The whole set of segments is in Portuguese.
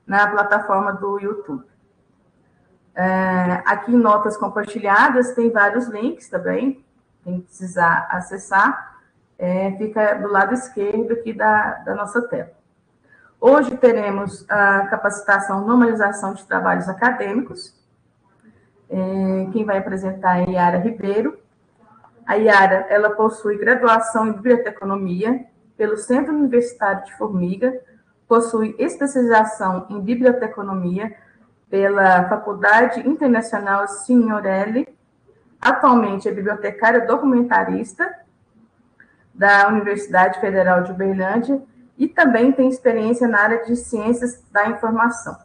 na plataforma do YouTube. Aqui em notas compartilhadas tem vários links também, quem precisar acessar, fica do lado esquerdo aqui da nossa tela. Hoje teremos a capacitação normalização de trabalhos acadêmicos. Quem vai apresentar é a Yara Ribeiro. A Yara, ela possui graduação em biblioteconomia pelo Centro Universitário de Formiga, possui especialização em biblioteconomia pela Faculdade Internacional Signorelli. Atualmente é bibliotecária documentarista da Universidade Federal de Uberlândia e também tem experiência na área de ciências da informação.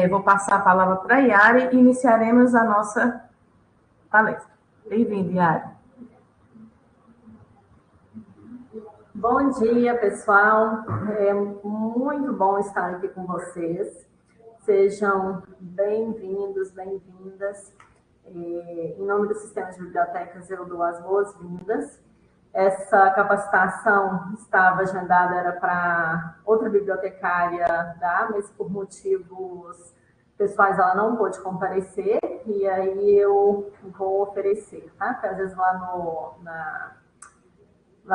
Vou passar a palavra para a Yara e iniciaremos a nossa palestra. Bem-vinda, Yara. Bom dia, pessoal. É muito bom estar aqui com vocês. Sejam bem-vindos, bem-vindas. Em nome do Sistema de Bibliotecas, eu dou as boas-vindas. Essa capacitação estava agendada, era para outra bibliotecária mas por motivos pessoais ela não pôde comparecer, e aí eu vou oferecer, tá? Porque às vezes lá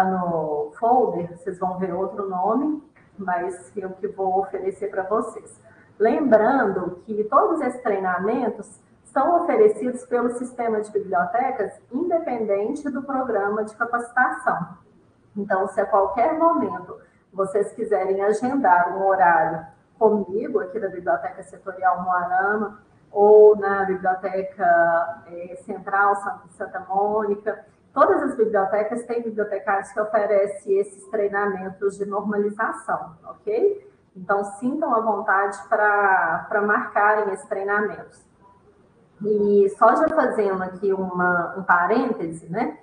no folder, vocês vão ver outro nome, mas eu que vou oferecer para vocês. Lembrando que todos esses treinamentos são oferecidos pelo Sistema de Bibliotecas, independente do programa de capacitação. Então, se a qualquer momento vocês quiserem agendar um horário comigo, aqui da Biblioteca Setorial Moarama, ou na Biblioteca Central Santa Mônica, todas as bibliotecas têm bibliotecários que oferecem esses treinamentos de normalização, ok? Então, sintam à vontade para marcarem esses treinamentos. E só já fazendo aqui um parêntese, né?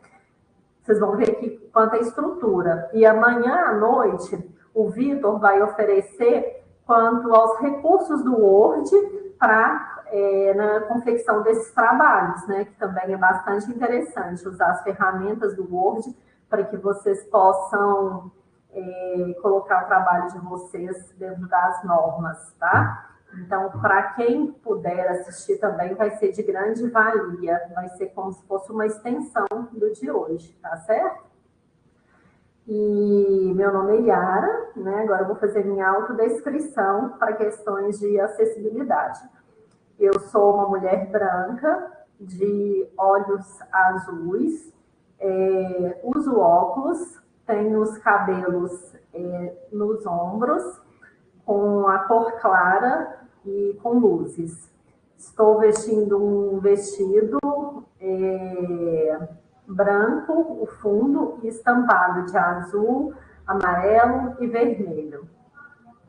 Vocês vão ver aqui quanto à estrutura. E amanhã à noite, o Vitor vai oferecer quanto aos recursos do Word na confecção desses trabalhos, né? Que também é bastante interessante usar as ferramentas do Word para que vocês possam colocar o trabalho de vocês dentro das normas, tá? Então, para quem puder assistir também, vai ser de grande valia, vai ser como se fosse uma extensão do de hoje, tá certo? E meu nome é Yara, né? Agora eu vou fazer minha autodescrição para questões de acessibilidade. Eu sou uma mulher branca, de olhos azuis, uso óculos, tenho os cabelos nos ombros, com a cor clara e com luzes. Estou vestindo um vestido branco, o fundo, estampado de azul, amarelo e vermelho.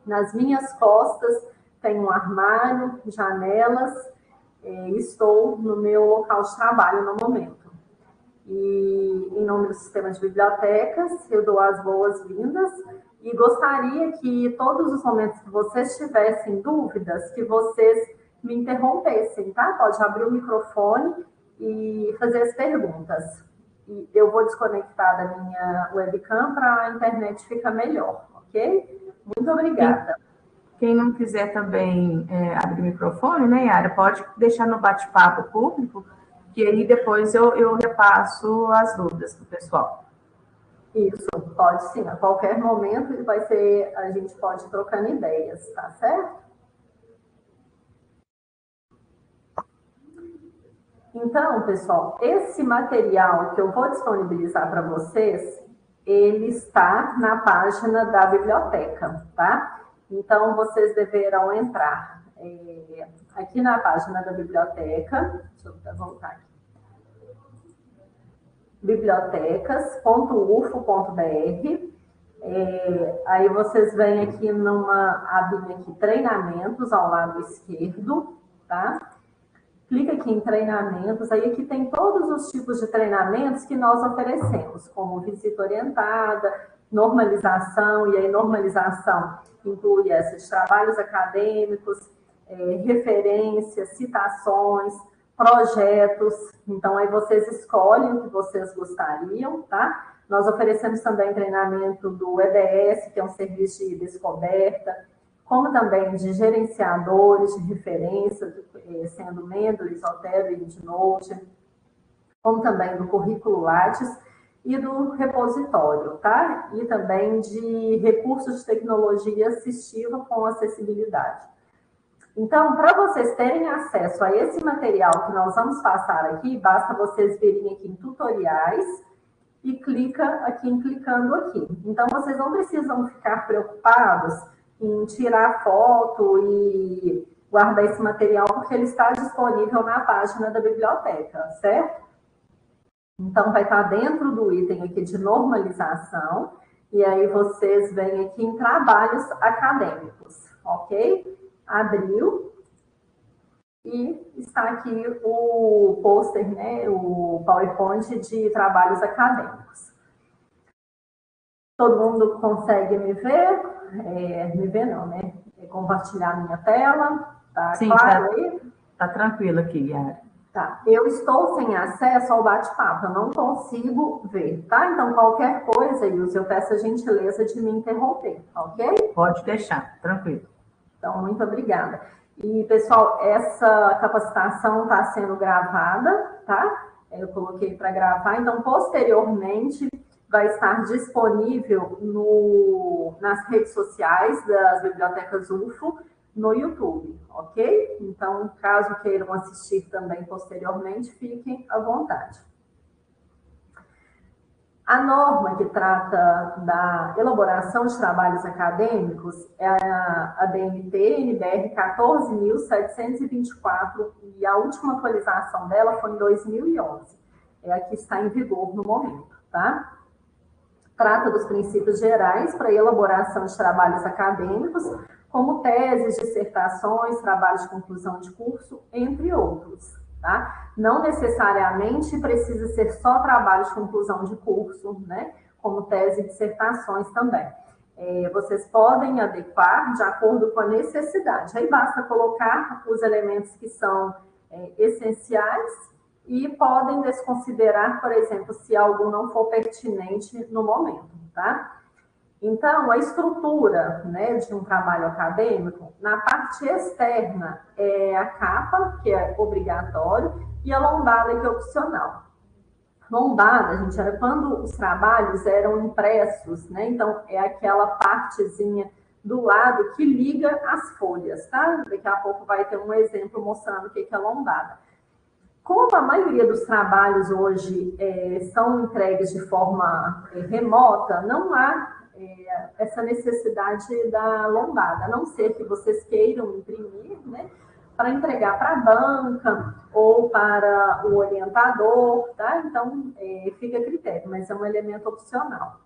Nas minhas costas tem um armário, janelas, estou no meu local de trabalho no momento. E em nome do Sistema de Bibliotecas, eu dou as boas-vindas e gostaria que todos os momentos que vocês tivessem dúvidas, que vocês me interrompessem, tá? Pode abrir o microfone e fazer as perguntas. E eu vou desconectar da minha webcam para a internet ficar melhor, ok? Muito obrigada. Quem não quiser também abrir o microfone, né, Yara, pode deixar no bate-papo público, que aí depois eu repasso as dúvidas para o pessoal. Isso, pode sim. A qualquer momento a gente pode ir trocando ideias, tá certo? Então, pessoal, esse material que eu vou disponibilizar para vocês, ele está na página da biblioteca, tá? Então, vocês deverão entrar aqui na página da biblioteca. Deixa eu voltar aqui. bibliotecas.ufo.br. Aí vocês vêm aqui numa abinha aqui, treinamentos, ao lado esquerdo, tá? Clica aqui em treinamentos, aí aqui tem todos os tipos de treinamentos que nós oferecemos, como visita orientada, normalização, e aí normalização inclui esses trabalhos acadêmicos, referências, citações, projetos. Então, aí vocês escolhem o que vocês gostariam, tá? Nós oferecemos também treinamento do EDS, que é um serviço de descoberta, como também de gerenciadores de referência, sendo Mendeley, Zotero e EndNote, como também do currículo Lattes e do repositório, tá? E também de recursos de tecnologia assistiva com acessibilidade. Então, para vocês terem acesso a esse material que nós vamos passar aqui, basta vocês virem aqui em tutoriais e clica aqui em clicando aqui. Então, vocês não precisam ficar preocupados em tirar foto e guardar esse material, porque ele está disponível na página da biblioteca, certo? Então, vai estar dentro do item aqui de normalização, e aí vocês vêm aqui em trabalhos acadêmicos, ok? Abriu, e está aqui o pôster, né, o PowerPoint de trabalhos acadêmicos. Todo mundo consegue me ver? Me ver não, né? Compartilhar minha tela, tá? Sim, claro aí? Tá tranquilo aqui, Yara. Tá, eu estou sem acesso ao bate-papo, eu não consigo ver, tá? Então, qualquer coisa, Ilse, eu peço a gentileza de me interromper, ok? Pode deixar, tranquilo. Então, muito obrigada. E, pessoal, essa capacitação está sendo gravada, tá? Eu coloquei para gravar, então, posteriormente, vai estar disponível nas redes sociais das bibliotecas UFO, no YouTube, ok? Então, caso queiram assistir também posteriormente, fiquem à vontade. A norma que trata da elaboração de trabalhos acadêmicos é a DNT NBR 14.724 e a última atualização dela foi em 2011. É a que está em vigor no momento, tá? Trata dos princípios gerais para a elaboração de trabalhos acadêmicos, como teses, dissertações, trabalhos de conclusão de curso, entre outros. Tá? Não necessariamente precisa ser só trabalho de conclusão de curso, né? Como tese e dissertações também. Vocês podem adequar de acordo com a necessidade. Aí basta colocar os elementos que são essenciais e podem desconsiderar, por exemplo, se algo não for pertinente no momento, tá? Então, a estrutura, né, de um trabalho acadêmico, na parte externa, é a capa, que é obrigatório, e a lombada, que é opcional. Lombada, gente, era quando os trabalhos eram impressos, né? Então, é aquela partezinha do lado que liga as folhas, tá? Daqui a pouco vai ter um exemplo mostrando o que é lombada. Como a maioria dos trabalhos hoje são entregues de forma remota, não há essa necessidade da lombada, a não ser que vocês queiram imprimir, né, para entregar para a banca ou para o orientador, tá? Então, fica a critério, mas é um elemento opcional.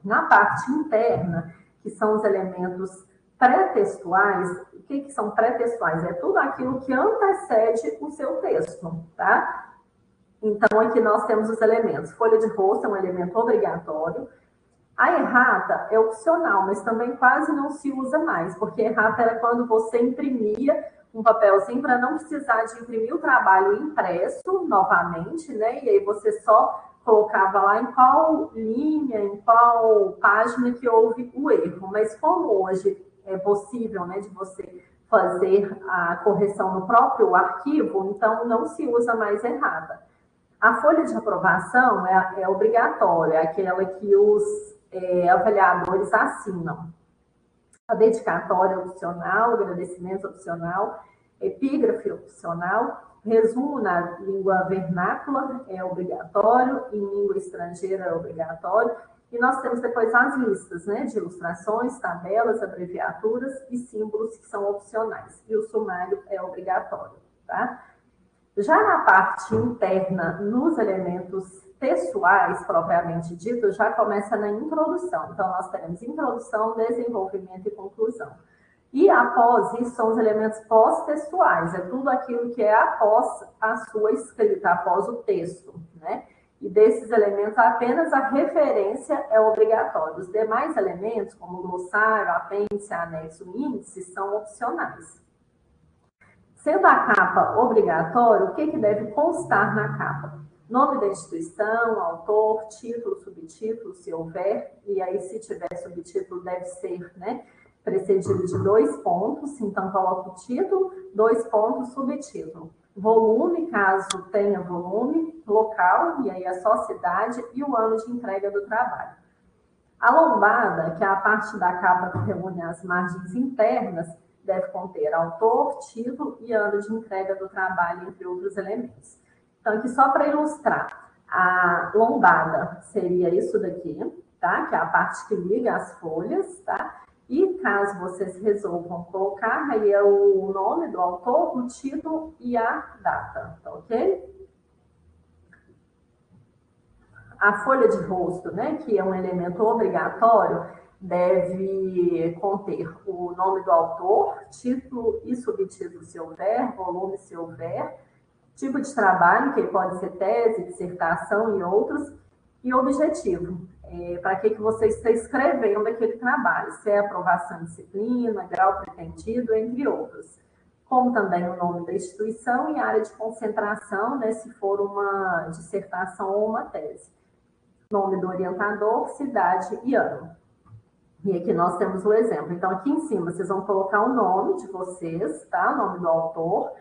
Na parte interna, que são os elementos pré-textuais, o que são pré-textuais? É tudo aquilo que antecede o seu texto, tá? Então, aqui nós temos os elementos. Folha de rosto é um elemento obrigatório. A errata é opcional, mas também quase não se usa mais, porque errata era quando você imprimia um papelzinho para não precisar de imprimir o trabalho impresso novamente, né? E aí você só colocava lá em qual linha, em qual página que houve o erro. Mas como hoje é possível, né, de você fazer a correção no próprio arquivo, então não se usa mais errata. A folha de aprovação é obrigatória, é aquela que os avaliadores assinam. A dedicatória opcional, agradecimento opcional, epígrafe opcional, resumo na língua vernácula é obrigatório, em língua estrangeira é obrigatório, e nós temos depois as listas, né, de ilustrações, tabelas, abreviaturas e símbolos que são opcionais, e o sumário é obrigatório, tá? Já na parte interna, nos elementos textuais, propriamente dito, já começa na introdução. Então, nós teremos introdução, desenvolvimento e conclusão. E após isso, são os elementos pós-textuais. É tudo aquilo que é após a sua escrita, após o texto, né? E desses elementos, apenas a referência é obrigatória. Os demais elementos, como glossário, apêndice, anexo e índice, são opcionais. Sendo a capa obrigatória, o que deve constar na capa? Nome da instituição, autor, título, subtítulo, se houver, e aí se tiver subtítulo deve ser, né, precedido de 2 pontos, então coloco o título, 2 pontos, subtítulo. Volume, caso tenha volume, local, e aí é só cidade, e o ano de entrega do trabalho. A lombada, que é a parte da capa que reúne as margens internas, deve conter autor, título e ano de entrega do trabalho, entre outros elementos. Então, aqui só para ilustrar, a lombada seria isso daqui, tá? Que é a parte que liga as folhas, tá? E caso vocês resolvam colocar, aí é o nome do autor, o título e a data, tá ok? A folha de rosto, né, que é um elemento obrigatório, deve conter o nome do autor, título e subtítulo se houver, volume se houver, tipo de trabalho, que pode ser tese, dissertação e outros, e objetivo. Para que você está escrevendo aquele trabalho, se é aprovação em disciplina, grau pretendido, entre outros. Como também o nome da instituição e área de concentração, né, se for uma dissertação ou uma tese. Nome do orientador, cidade e ano. E aqui nós temos o exemplo. Então, aqui em cima, vocês vão colocar o nome de vocês, tá? O nome do autor.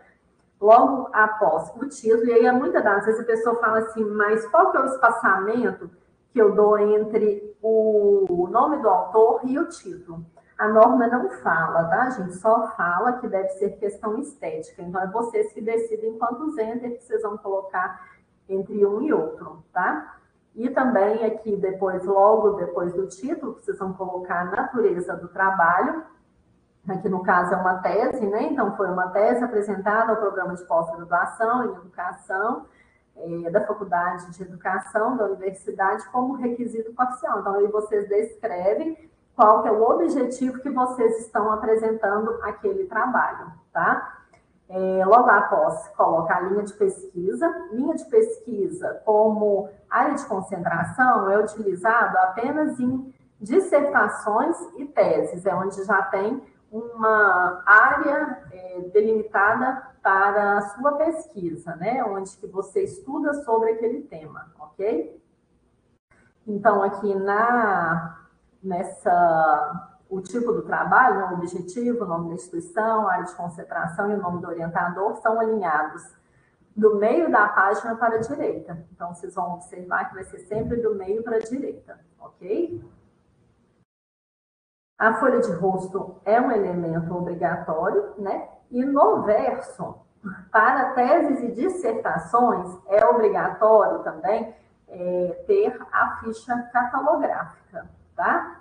Logo após o título, e aí muitas das vezes a pessoa fala assim, mas qual que é o espaçamento que eu dou entre o nome do autor e o título? A norma não fala, tá, gente? Só fala que deve ser questão estética. Então, é vocês que decidem quantos enter que vocês vão colocar entre um e outro, tá? E também aqui, logo depois do título, vocês vão colocar a natureza do trabalho. Aqui no caso é uma tese, né? Então foi uma tese apresentada ao programa de pós-graduação em educação, da Faculdade de Educação da Universidade como requisito parcial. Então aí vocês descrevem qual que é o objetivo que vocês estão apresentando aquele trabalho, tá? Logo após, coloca a linha de pesquisa. Linha de pesquisa como área de concentração é utilizado apenas em dissertações e teses, é onde já tem uma área delimitada para a sua pesquisa, né? Onde que você estuda sobre aquele tema, ok? Então, aqui o tipo do trabalho, o objetivo, o nome da instituição, a área de concentração e o nome do orientador são alinhados do meio da página para a direita. Então, vocês vão observar que vai ser sempre do meio para a direita, ok? A folha de rosto é um elemento obrigatório, né? E no verso, para teses e dissertações, é obrigatório também ter a ficha catalográfica, tá?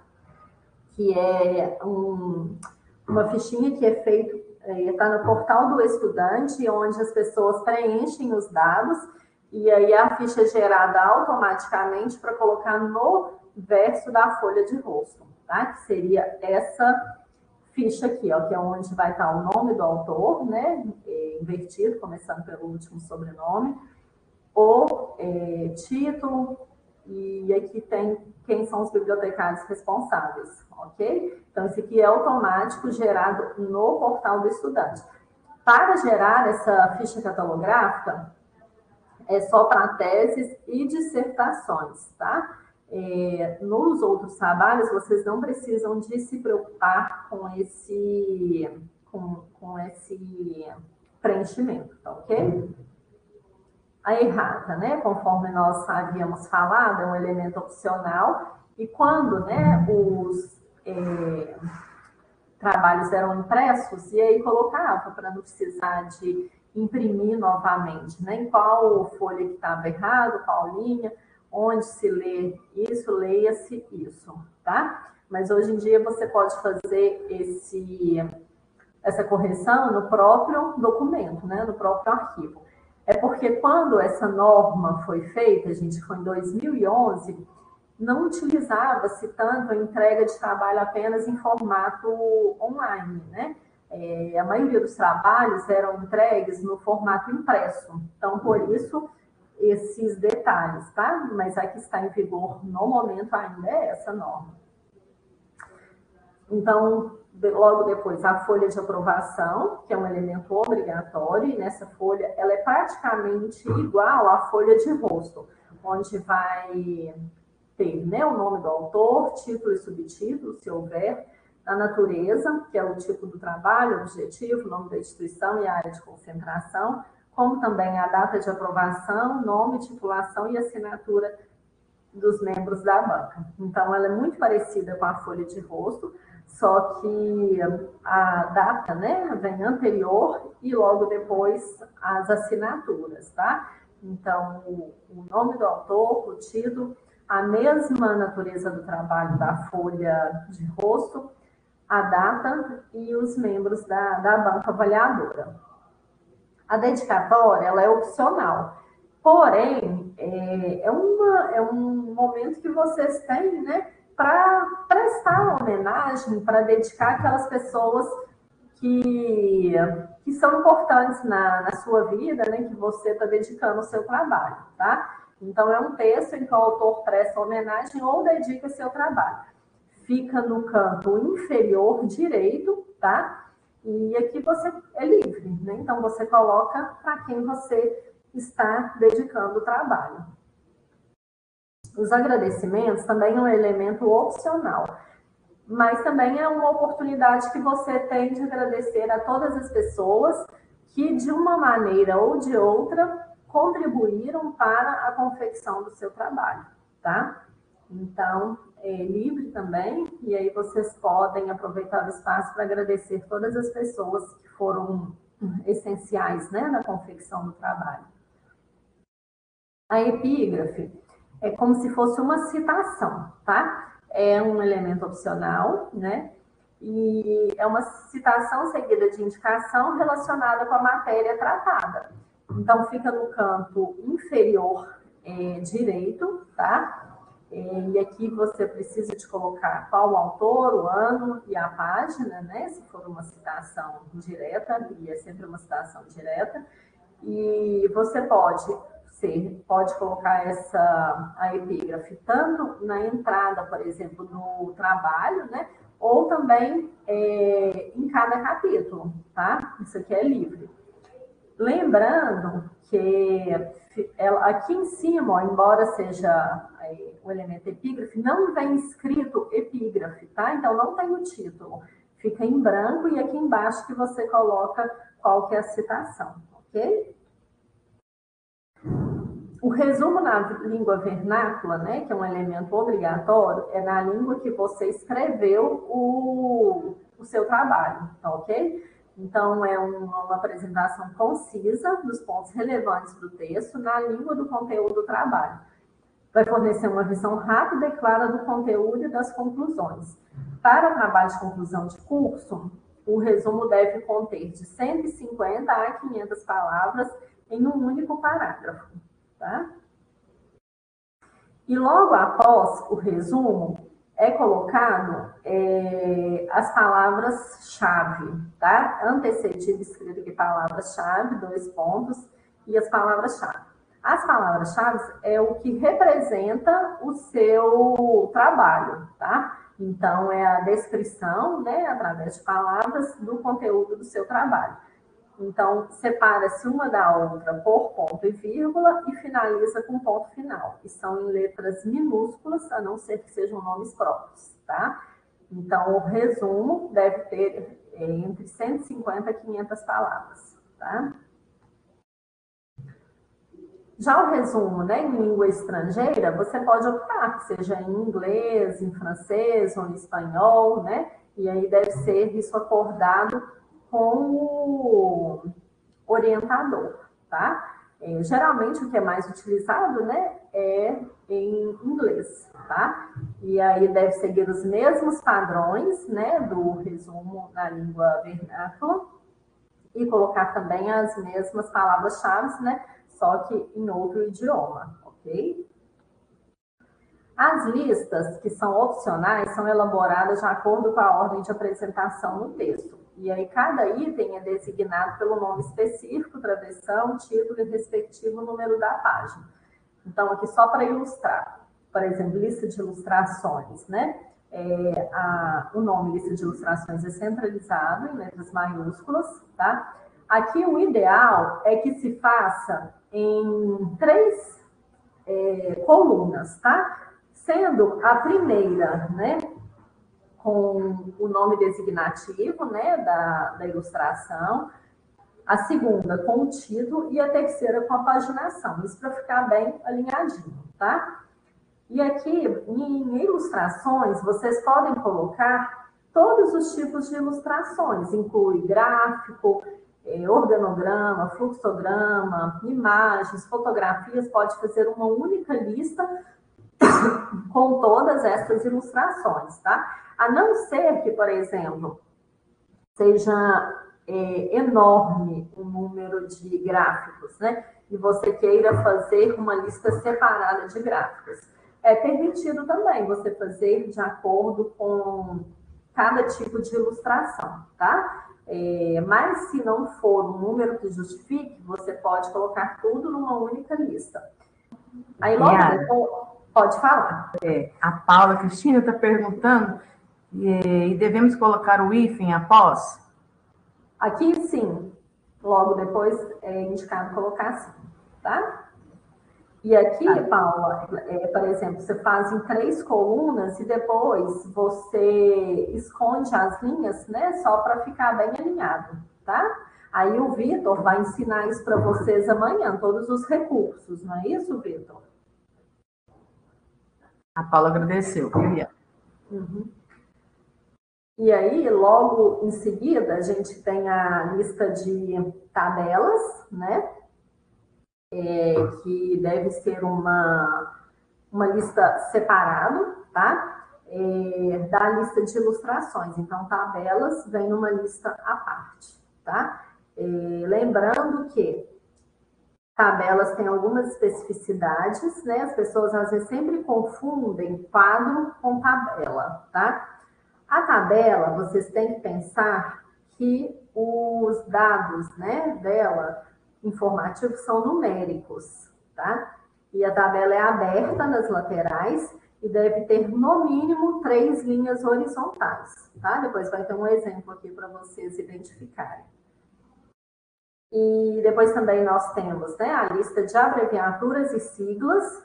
Que é uma fichinha que é feita, está no portal do estudante, onde as pessoas preenchem os dados, e aí a ficha é gerada automaticamente para colocar no verso da folha de rosto, tá? Que seria essa ficha aqui, ó, que é onde vai estar o nome do autor, né? Invertido, começando pelo último sobrenome, o título, e aqui tem quem são os bibliotecários responsáveis, ok? Então, esse aqui é automático, gerado no portal do estudante. Para gerar essa ficha catalográfica, é só para teses e dissertações, tá? Nos outros trabalhos, vocês não precisam de se preocupar com esse preenchimento, tá ok? A errata, né, conforme nós havíamos falado, é um elemento opcional, e quando, né, os trabalhos eram impressos, e aí colocava para não precisar de imprimir novamente, né, em qual folha que estava errado, qual linha, onde se lê isso, leia-se isso, tá? Mas hoje em dia você pode fazer essa correção no próprio documento, né, no próprio arquivo. É porque quando essa norma foi feita, gente, foi em 2011, não utilizava-se tanto a entrega de trabalho apenas em formato online, né? A maioria dos trabalhos eram entregues no formato impresso. Então, por isso, esses detalhes, tá? Mas a que está em vigor no momento ainda é essa norma. Então, logo depois, a folha de aprovação, que é um elemento obrigatório, e nessa folha ela é praticamente igual à folha de rosto, onde vai ter, né, o nome do autor, título e subtítulo, se houver, a natureza, que é o tipo do trabalho, o objetivo, o nome da instituição e a área de concentração, como também a data de aprovação, nome, titulação e assinatura dos membros da banca. Então, ela é muito parecida com a folha de rosto, só que a data, né, vem anterior e logo depois as assinaturas, tá? Então, o nome do autor, o título, a mesma natureza do trabalho da folha de rosto, a data e os membros da banca avaliadora. A dedicatória, ela é opcional, porém, é um momento que vocês têm, né, para prestar homenagem, para dedicar aquelas pessoas que são importantes na sua vida, né, que você está dedicando o seu trabalho, tá? Então, é um texto em que o autor presta homenagem ou dedica seu trabalho. Fica no canto inferior direito, tá? E aqui você é livre, né? Então, você coloca para quem você está dedicando o trabalho. Os agradecimentos também é um elemento opcional, mas também é uma oportunidade que você tem de agradecer a todas as pessoas que, de uma maneira ou de outra, contribuíram para a confecção do seu trabalho, tá? Então, é livre também, e aí vocês podem aproveitar o espaço para agradecer todas as pessoas que foram essenciais, né, na confecção do trabalho. A epígrafe é como se fosse uma citação, tá? É um elemento opcional, né? E é uma citação seguida de indicação relacionada com a matéria tratada. Então, fica no canto inferior direito, tá? E aqui você precisa de colocar qual o autor, o ano e a página, né? Se for uma citação direta, e é sempre uma citação direta. E você pode colocar a epígrafe tanto na entrada, por exemplo, no trabalho, né? Ou também em cada capítulo, tá? Isso aqui é livre. Lembrando que aqui em cima, ó, embora seja o elemento epígrafe, não vem escrito epígrafe, tá? Então não tem o título. Fica em branco e aqui embaixo que você coloca qual que é a citação, ok? O resumo na língua vernácula, né, que é um elemento obrigatório, é na língua que você escreveu o seu trabalho, tá ok? Então, é uma apresentação concisa dos pontos relevantes do texto na língua do conteúdo do trabalho. Vai fornecer uma visão rápida e clara do conteúdo e das conclusões. Para trabalho de conclusão de curso, o resumo deve conter de 150 a 500 palavras em um único parágrafo. Tá? E logo após o resumo, é colocado as palavras-chave, tá? Antecedido escrito aqui palavras-chave, 2 pontos, e as palavras-chave. As palavras-chave é o que representa o seu trabalho, tá? Então, é a descrição, né, através de palavras, do conteúdo do seu trabalho. Então, separa-se uma da outra por ponto e vírgula e finaliza com ponto final. E são em letras minúsculas, a não ser que sejam nomes próprios, tá? Então, o resumo deve ter entre 150 e 500 palavras, tá? Já o resumo, né, em língua estrangeira, você pode optar, seja em inglês, em francês ou em espanhol, né? E aí deve ser isso acordado com o orientador, tá? Geralmente o que é mais utilizado, né, é em inglês, tá? E aí deve seguir os mesmos padrões, né, do resumo na língua vernácula e colocar também as mesmas palavras-chave, né, só que em outro idioma, ok? As listas, que são opcionais, são elaboradas de acordo com a ordem de apresentação no texto. E aí, cada item é designado pelo nome específico, travessão, título e respectivo número da página. Então, aqui só para ilustrar, por exemplo, lista de ilustrações, né? O nome lista de ilustrações é centralizado em letras maiúsculas, tá? Aqui o ideal é que se faça em 3 colunas, tá? Sendo a primeira, né, com o nome designativo, né, da ilustração, a segunda com o título e a terceira com a paginação, isso para ficar bem alinhadinho, tá? E aqui, em ilustrações, vocês podem colocar todos os tipos de ilustrações, inclui gráfico, organograma, fluxograma, imagens, fotografias, pode fazer uma única lista com todas essas ilustrações, tá? A não ser que, por exemplo, seja enorme o número de gráficos, né? E você queira fazer uma lista separada de gráficos. É permitido também você fazer de acordo com cada tipo de ilustração, tá? Mas se não for um número que justifique, você pode colocar tudo numa única lista. Aí logo pode falar. A Paula Cristina está perguntando, e devemos colocar o hífen após? Aqui sim, logo depois é indicado colocar assim, tá? E aqui, Paula, por exemplo, você faz em 3 colunas e depois você esconde as linhas, né? Só para ficar bem alinhado, tá? Aí o Vitor vai ensinar isso para vocês amanhã, todos os recursos, não é isso, Vitor? A Paula agradeceu, Liliana. Uhum. E aí, logo em seguida, a gente tem a lista de tabelas, né? Que deve ser uma lista separada, tá? Da lista de ilustrações. Então, tabelas vem numa lista à parte, tá? Lembrando que tabelas têm algumas especificidades, né? As pessoas às vezes sempre confundem quadro com tabela, tá? A tabela, vocês têm que pensar que os dados, né, dela, informativos, são numéricos, tá? E a tabela é aberta nas laterais e deve ter, no mínimo, 3 linhas horizontais, tá? Depois vai ter um exemplo aqui para vocês identificarem. E depois também nós temos, né, a lista de abreviaturas e siglas,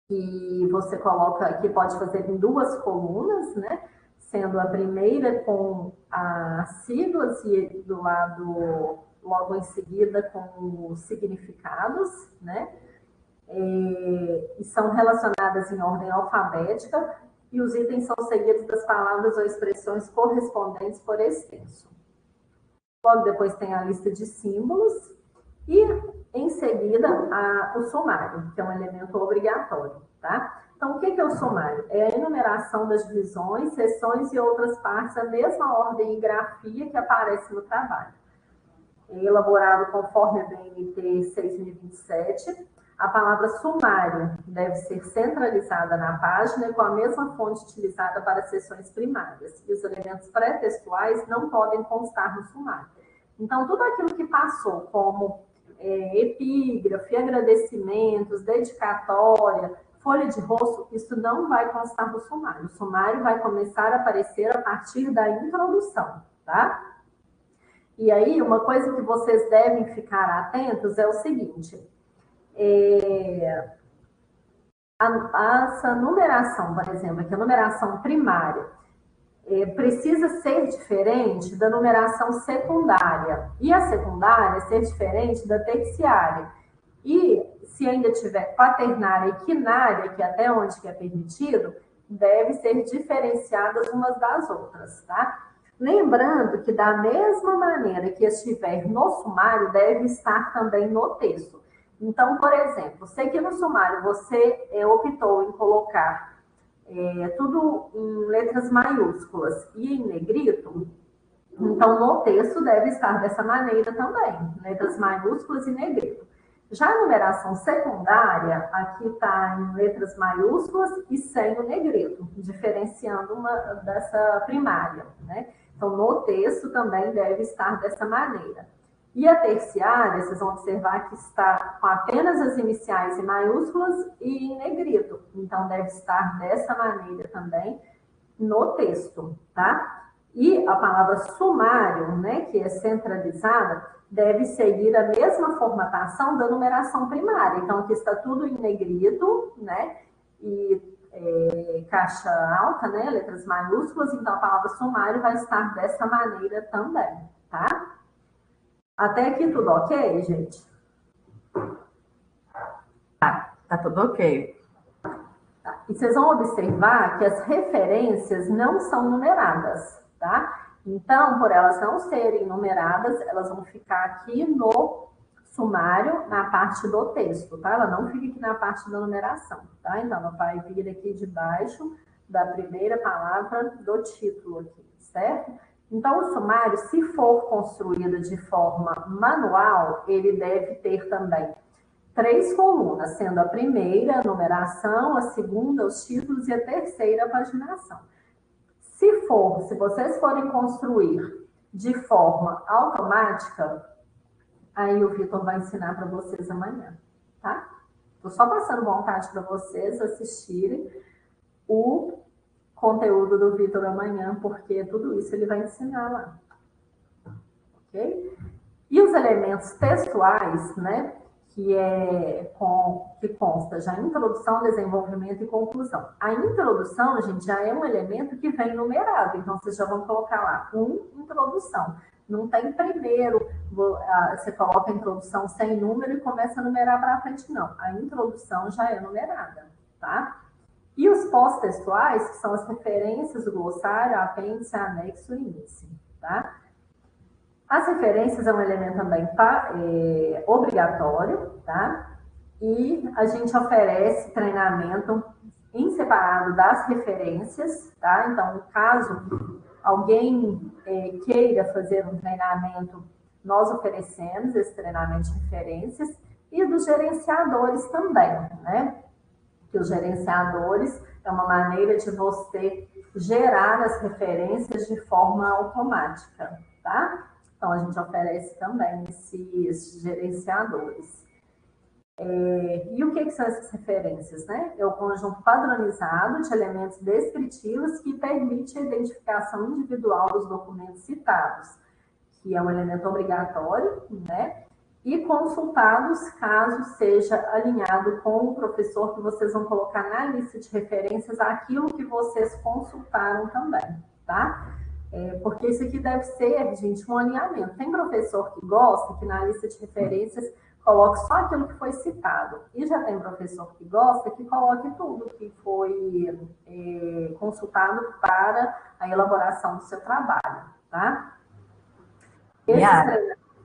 que você coloca aqui, pode fazer em 2 colunas, né? Sendo a primeira com as siglas e do lado, logo em seguida, com os significados, né? E são relacionadas em ordem alfabética e os itens são seguidos das palavras ou expressões correspondentes por extenso. Logo depois tem a lista de símbolos e, em seguida, o sumário, que é um elemento obrigatório, tá? Então, o que é o sumário? É a enumeração das divisões, seções e outras partes da mesma ordem e grafia que aparece no trabalho. É elaborado conforme a BNT 6027, a palavra sumário deve ser centralizada na página com a mesma fonte utilizada para as seções primárias. E os elementos pré-textuais não podem constar no sumário. Então, tudo aquilo que passou como epígrafe, agradecimentos, dedicatória, folha de rosto, isso não vai constar no sumário. O sumário vai começar a aparecer a partir da introdução, tá? E aí, uma coisa que vocês devem ficar atentos é o seguinte: essa numeração, por exemplo, aqui a numeração primária, precisa ser diferente da numeração secundária. E a secundária ser diferente da terciária. E se ainda tiver quaternária e quinária, que é até onde que é permitido, deve ser diferenciadas umas das outras, tá? Lembrando que da mesma maneira que estiver no sumário, deve estar também no texto. Então, por exemplo, se aqui no sumário você optou em colocar tudo em letras maiúsculas e em negrito, então no texto deve estar dessa maneira também, letras maiúsculas e negrito. Já a numeração secundária, aqui está em letras maiúsculas e sem o negrito, diferenciando uma dessa primária, né? Então, no texto também deve estar dessa maneira. E a terciária, vocês vão observar que está com apenas as iniciais em maiúsculas e em negrito. Então, deve estar dessa maneira também no texto, tá? E a palavra sumário, né, que é centralizada, deve seguir a mesma formatação da numeração primária. Então, aqui está tudo em negrito, né? E caixa alta, né, letras maiúsculas, então a palavra sumário vai estar dessa maneira também, tá? Até aqui tudo ok, gente? Tá tudo ok. Tá. E vocês vão observar que as referências não são numeradas, tá? Então, por elas não serem numeradas, elas vão ficar aqui no sumário, na parte do texto, tá? Ela não fica aqui na parte da numeração, tá? Então, ela vai vir aqui debaixo da primeira palavra do título aqui, certo? Então, o sumário, se for construído de forma manual, ele deve ter também 3 colunas, sendo a primeira a numeração, a segunda os títulos e a terceira a paginação. Se vocês forem construir de forma automática, aí o Vitor vai ensinar para vocês amanhã, tá? Tô só passando vontade para vocês assistirem o conteúdo do Vitor amanhã, porque tudo isso ele vai ensinar lá, ok? E os elementos textuais, né? Que consta já introdução, desenvolvimento e conclusão. A introdução, gente, já é um elemento que vem numerado, então vocês já vão colocar lá, introdução. Não tem primeiro, você coloca a introdução sem número e começa a numerar para frente, não. A introdução já é numerada, tá? E os pós-textuais, que são as referências, o glossário, apêndice, anexo e índice, tá? As referências é um elemento também obrigatório, tá? E a gente oferece treinamento em separado das referências, tá? Então, caso alguém queira fazer um treinamento, nós oferecemos esse treinamento de referências e dos gerenciadores também, né? Que os gerenciadores é uma maneira de você gerar as referências de forma automática, tá? Então, a gente oferece também esses gerenciadores. E o que são essas referências, né? É o conjunto padronizado de elementos descritivos que permite a identificação individual dos documentos citados, que é um elemento obrigatório, né? E consultados caso seja alinhado com o professor, que vocês vão colocar na lista de referências aquilo que vocês consultaram também, tá? Porque isso aqui deve ser, gente, um alinhamento. Tem professor que gosta que na lista de referências coloque só aquilo que foi citado. E já tem professor que gosta que coloque tudo que foi consultado para a elaboração do seu trabalho, tá?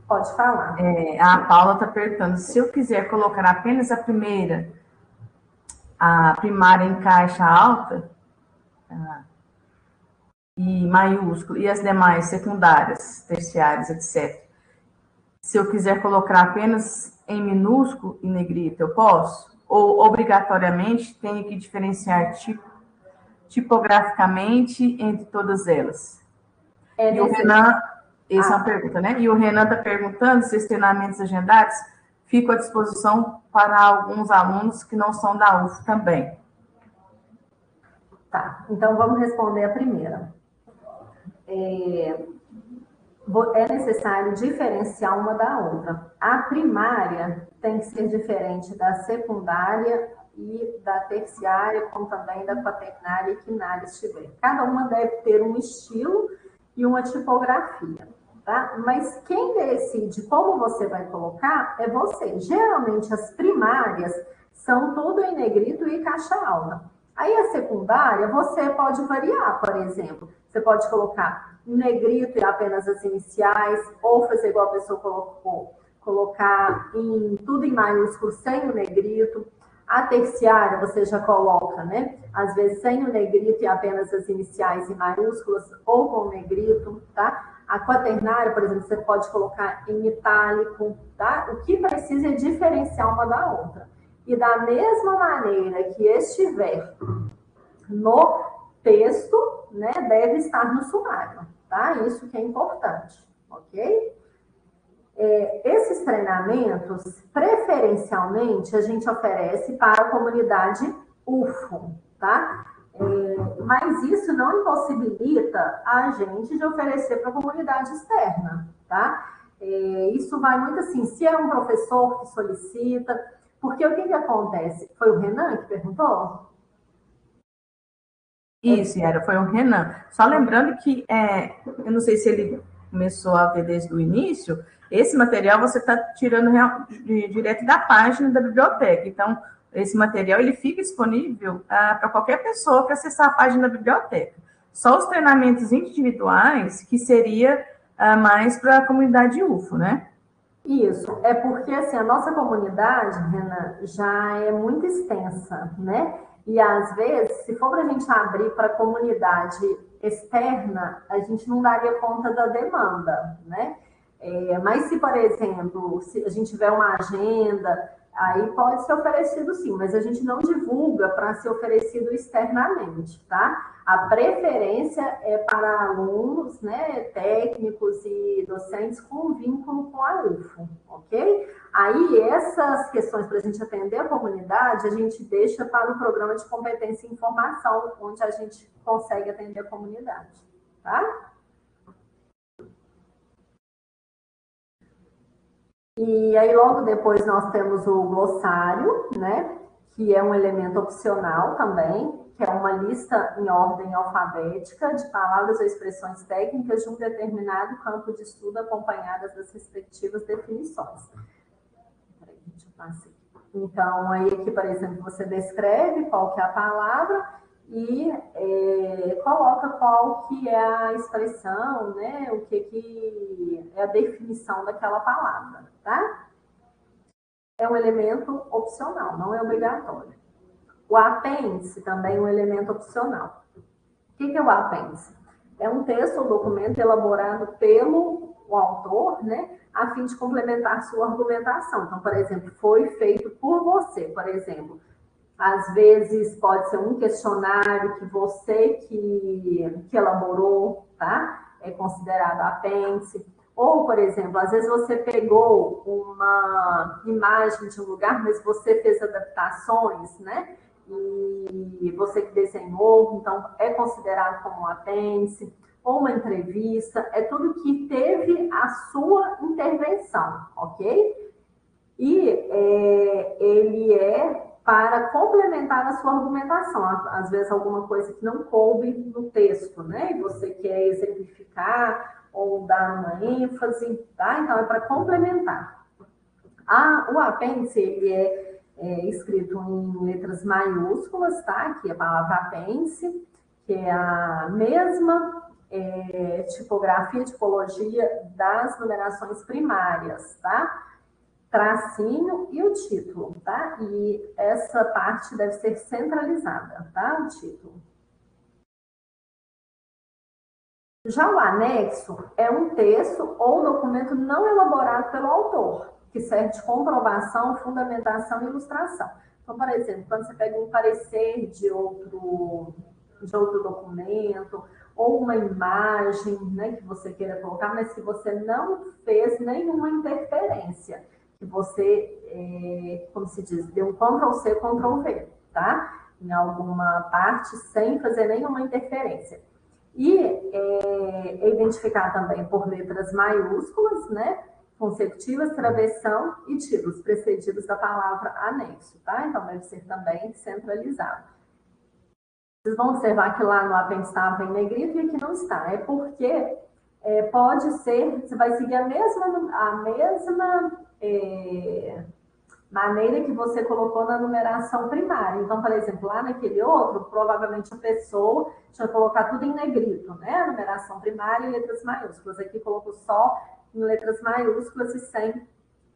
Pode falar. A Paula está perguntando, se eu quiser colocar apenas a primária em caixa alta, e maiúsculo, e as demais secundárias, terciárias, etc. Se eu quiser colocar apenas em minúsculo e negrito, eu posso? Ou, obrigatoriamente, tenho que diferenciar tipograficamente entre todas elas? E o Renan, essa é uma pergunta, né? E o Renan está perguntando se os treinamentos agendados ficam à disposição para alguns alunos que não são da UF também. Tá, então vamos responder a primeira. É necessário diferenciar uma da outra. A primária tem que ser diferente da secundária e da terciária, como também da quaternária e quinária estiver. Cada uma deve ter um estilo e uma tipografia, tá? Mas quem decide como você vai colocar é você. Geralmente as primárias são tudo em negrito e caixa alta. Aí a secundária você pode variar, por exemplo, você pode colocar em negrito e apenas as iniciais, ou fazer igual a pessoa colocou, colocar tudo em maiúsculo sem o negrito. A terciária você já coloca, né? Às vezes sem o negrito e apenas as iniciais em maiúsculas ou com o negrito, tá? A quaternária, por exemplo, você pode colocar em itálico, tá? O que precisa é diferenciar uma da outra. E da mesma maneira que estiver no texto, né, deve estar no sumário, tá? Isso que é importante, ok? Esses treinamentos, preferencialmente, a gente oferece para a comunidade UFO, tá? Mas isso não impossibilita a gente de oferecer para a comunidade externa, tá? Isso vai muito assim, se é um professor que solicita, porque o que acontece? Foi o Renan que perguntou? Isso, era, foi o Renan. Só lembrando que, eu não sei se ele começou a ver desde o início, esse material você está tirando direto da página da biblioteca. Então, esse material ele fica disponível para qualquer pessoa que acessar a página da biblioteca. Só os treinamentos individuais, que seria mais para a comunidade UFO, né? Isso, é porque assim, a nossa comunidade, Renan, já é muito extensa, né? E às vezes, se for para a gente abrir para a comunidade externa, a gente não daria conta da demanda, né? Mas se, por exemplo, se a gente tiver uma agenda, aí pode ser oferecido sim, mas a gente não divulga para ser oferecido externamente, tá? A preferência é para alunos, né, técnicos e docentes com vínculo com a UFO, ok? Aí essas questões para a gente atender a comunidade, a gente deixa para o programa de competência e informação, onde a gente consegue atender a comunidade, tá? E aí, logo depois, nós temos o glossário, né? Que é um elemento opcional também, que é uma lista em ordem alfabética de palavras ou expressões técnicas de um determinado campo de estudo, acompanhadas das respectivas definições. Peraí, deixa eu passar aqui. Então, aí aqui, por exemplo, você descreve qual que é a palavra e coloca qual que é a expressão, né? O que é a definição daquela palavra, tá? É um elemento opcional, não é obrigatório. O apêndice também é um elemento opcional. O que é o apêndice? É um texto ou documento elaborado pelo autor, né, a fim de complementar sua argumentação. Então, por exemplo, foi feito por você, por exemplo. Às vezes pode ser um questionário que você que elaborou, tá? É considerado apêndice. Ou, por exemplo, às vezes você pegou uma imagem de um lugar, mas você fez adaptações, né? E você que desenhou, então é considerado como um apêndice. Ou uma entrevista, é tudo que teve a sua intervenção, ok? E ele é para complementar a sua argumentação. Às vezes alguma coisa que não coube no texto, né? E você quer exemplificar ou dar uma ênfase, tá? Então é para complementar. O apêndice, ele é escrito em letras maiúsculas, tá? Aqui a palavra apêndice, que é a mesma tipografia, tipologia das numerações primárias, tá? Tracinho e o título, tá? E essa parte deve ser centralizada, tá? O título. Já o anexo é um texto ou documento não elaborado pelo autor, que serve de comprovação, fundamentação e ilustração. Então, por exemplo, quando você pega um parecer de outro documento, ou uma imagem, né, que você queira colocar, mas que você não fez nenhuma interferência, que você, como se diz, deu um Ctrl+C, Ctrl+V, tá? Em alguma parte, sem fazer nenhuma interferência. E é identificar também por letras maiúsculas, né? Consecutivas, travessão e títulos, precedidos da palavra anexo, tá? Então, deve ser também centralizado. Vocês vão observar que lá no apêndice estava em negrito e aqui não está. É porque pode ser, você vai seguir a mesma maneira que você colocou na numeração primária. Então, por exemplo, lá naquele outro, provavelmente a pessoa tinha que colocar tudo em negrito, né? A numeração primária em letras maiúsculas. Aqui colocou só em letras maiúsculas e sem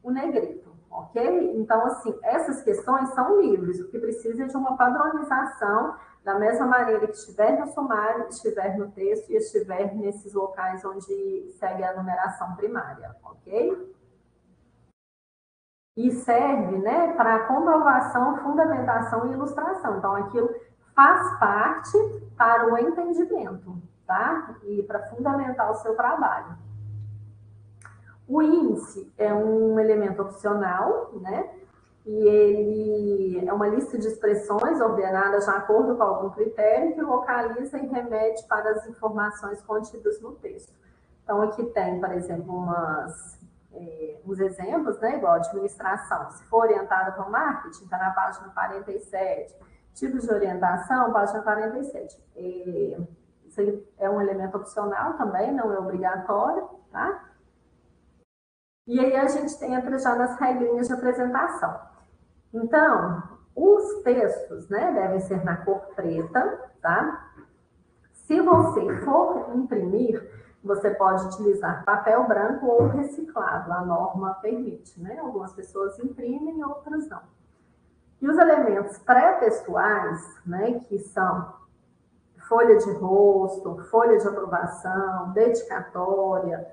o negrito, ok? Então, assim, essas questões são livres. O que precisa é de uma padronização, da mesma maneira que estiver no sumário, estiver no texto e estiver nesses locais onde segue a numeração primária, ok? E serve, né, para comprovação, fundamentação e ilustração. Então, aquilo faz parte para o entendimento, tá? E para fundamentar o seu trabalho. O índice é um elemento opcional, né? E ele é uma lista de expressões ordenadas de acordo com algum critério que localiza e remete para as informações contidas no texto. Então, aqui tem, por exemplo, uns exemplos, né? Igual administração. Se for orientada para o marketing, está na página 47. Tipos de orientação, página 47. Isso aí é um elemento opcional também, não é obrigatório, tá? E aí a gente entra já nas regrinhas de apresentação. Então, os textos, né, devem ser na cor preta, tá? Se você for imprimir, você pode utilizar papel branco ou reciclado, a norma permite, né? Algumas pessoas imprimem, outras não. E os elementos pré-textuais, né, que são folha de rosto, folha de aprovação, dedicatória,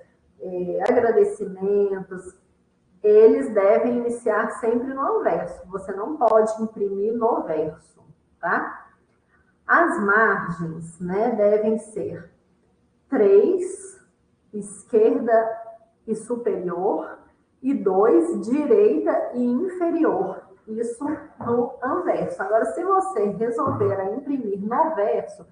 agradecimentos, eles devem iniciar sempre no anverso. Você não pode imprimir no verso, tá? As margens, né, devem ser 3, esquerda e superior, e 2, direita e inferior. Isso no anverso. Agora, se você resolver imprimir no verso,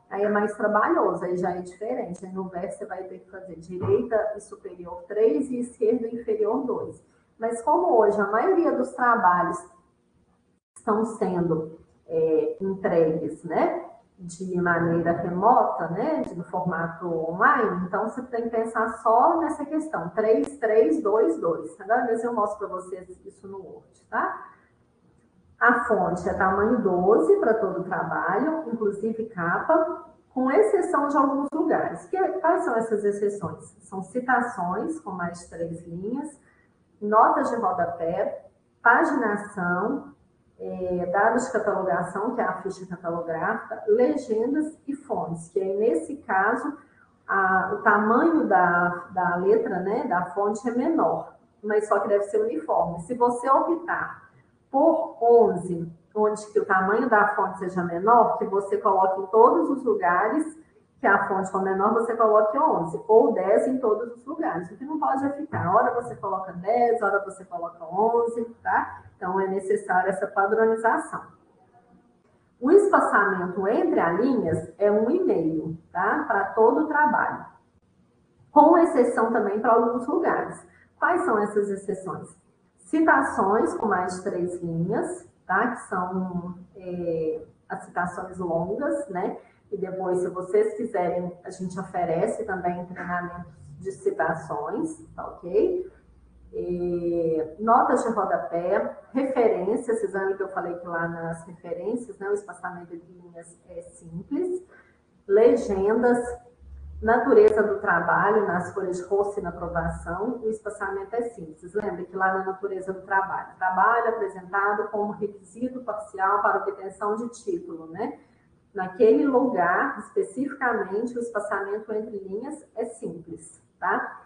aí é mais trabalhoso, aí já é diferente. Aí no verso você vai ter que fazer direita e superior 3 e esquerda e inferior 2. Mas como hoje a maioria dos trabalhos estão sendo entregues, né, de maneira remota, né, no formato online, então você tem que pensar só nessa questão, 3, 3, 2, 2. Agora mesmo eu mostro para vocês isso no Word, tá? A fonte é tamanho 12 para todo o trabalho, inclusive capa, com exceção de alguns lugares. Quais são essas exceções? São citações com mais de 3 linhas, notas de rodapé, paginação, dados de catalogação, que é a ficha catalográfica, legendas e fontes, que aí, nesse caso, o tamanho da letra, né, da fonte é menor, mas só que deve ser uniforme. Se você optar por 11, onde que o tamanho da fonte seja menor, que você coloque em todos os lugares que a fonte for menor, você coloque 11, ou 10 em todos os lugares. O que não pode é ficar, hora você coloca 10, hora você coloca 11, tá? Então, é necessário essa padronização. O espaçamento entre as linhas é 1,5, tá? Para todo o trabalho. Com exceção também para alguns lugares. Quais são essas exceções? Citações com mais de 3 linhas, tá? Que são as citações longas, né? E depois, se vocês quiserem, a gente oferece também treinamentos de citações, tá ok? Notas de rodapé, referências, vocês lembram que eu falei que lá nas referências, né, o espaçamento de linhas é simples, legendas, natureza do trabalho, nas folhas de rosto e na aprovação, o espaçamento é simples. Lembra que lá na natureza do trabalho apresentado como requisito parcial para obtenção de título, né? Naquele lugar, especificamente, o espaçamento entre linhas é simples, tá?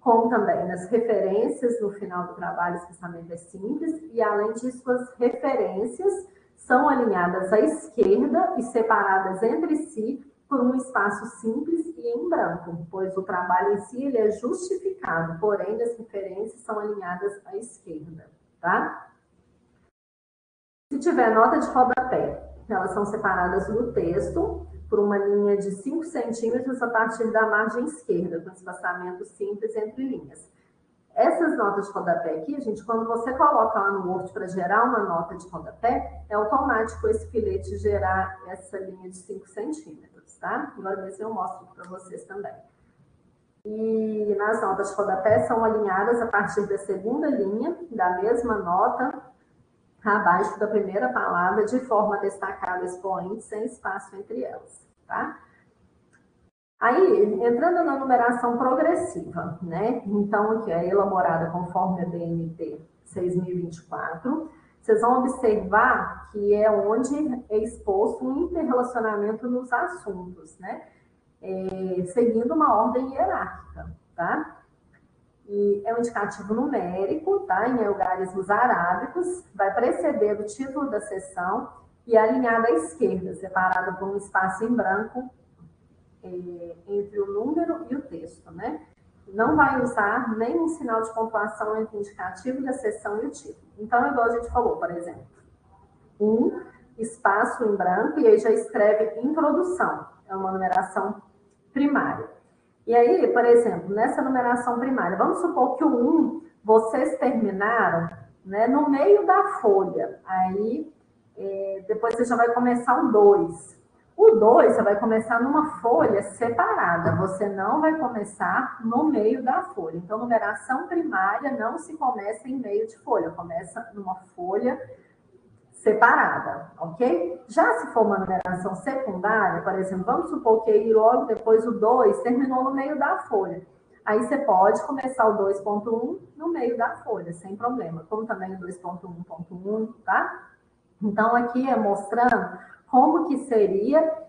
Como também nas referências, no final do trabalho, o espaçamento é simples, e além disso, as referências são alinhadas à esquerda e separadas entre si por um espaço simples e em branco, pois o trabalho em si ele é justificado, porém as referências são alinhadas à esquerda, tá? Se tiver nota de rodapé, elas são separadas do texto por uma linha de 5 centímetros a partir da margem esquerda, com espaçamento simples entre linhas. Essas notas de rodapé aqui, gente, quando você coloca lá no Word para gerar uma nota de rodapé, é automático esse filete gerar essa linha de 5 centímetros, tá? Agora ver se eu mostro para vocês também. E nas notas de rodapé são alinhadas a partir da segunda linha, da mesma nota, abaixo da primeira palavra, de forma a destacar o expoente sem espaço entre elas, tá? Aí, entrando na numeração progressiva, né? Então, que é elaborada conforme a BNT 6024, vocês vão observar que é onde é exposto um interrelacionamento nos assuntos, né? Seguindo uma ordem hierárquica, tá? E é um indicativo numérico, tá? Em algarismos arábicos, vai preceder o título da seção e alinhado à esquerda, separado por um espaço em branco entre o número e o texto, né? Não vai usar nenhum sinal de pontuação entre o indicativo da seção e o título. Então, igual a gente falou, por exemplo, um espaço em branco e aí já escreve introdução, é uma numeração primária. E aí, por exemplo, nessa numeração primária, vamos supor que o 1 vocês terminaram, né, no meio da folha. Aí depois você já vai começar um 2. O 2 você vai começar numa folha separada, você não vai começar no meio da folha. Então, numeração primária não se começa em meio de folha, começa numa folha separada, ok? Já se for uma numeração secundária, por exemplo, vamos supor que aí logo depois o 2 terminou no meio da folha. Aí você pode começar o 2.1 no meio da folha, sem problema, como também o 2.1.1, tá? Então, aqui é mostrando como que seria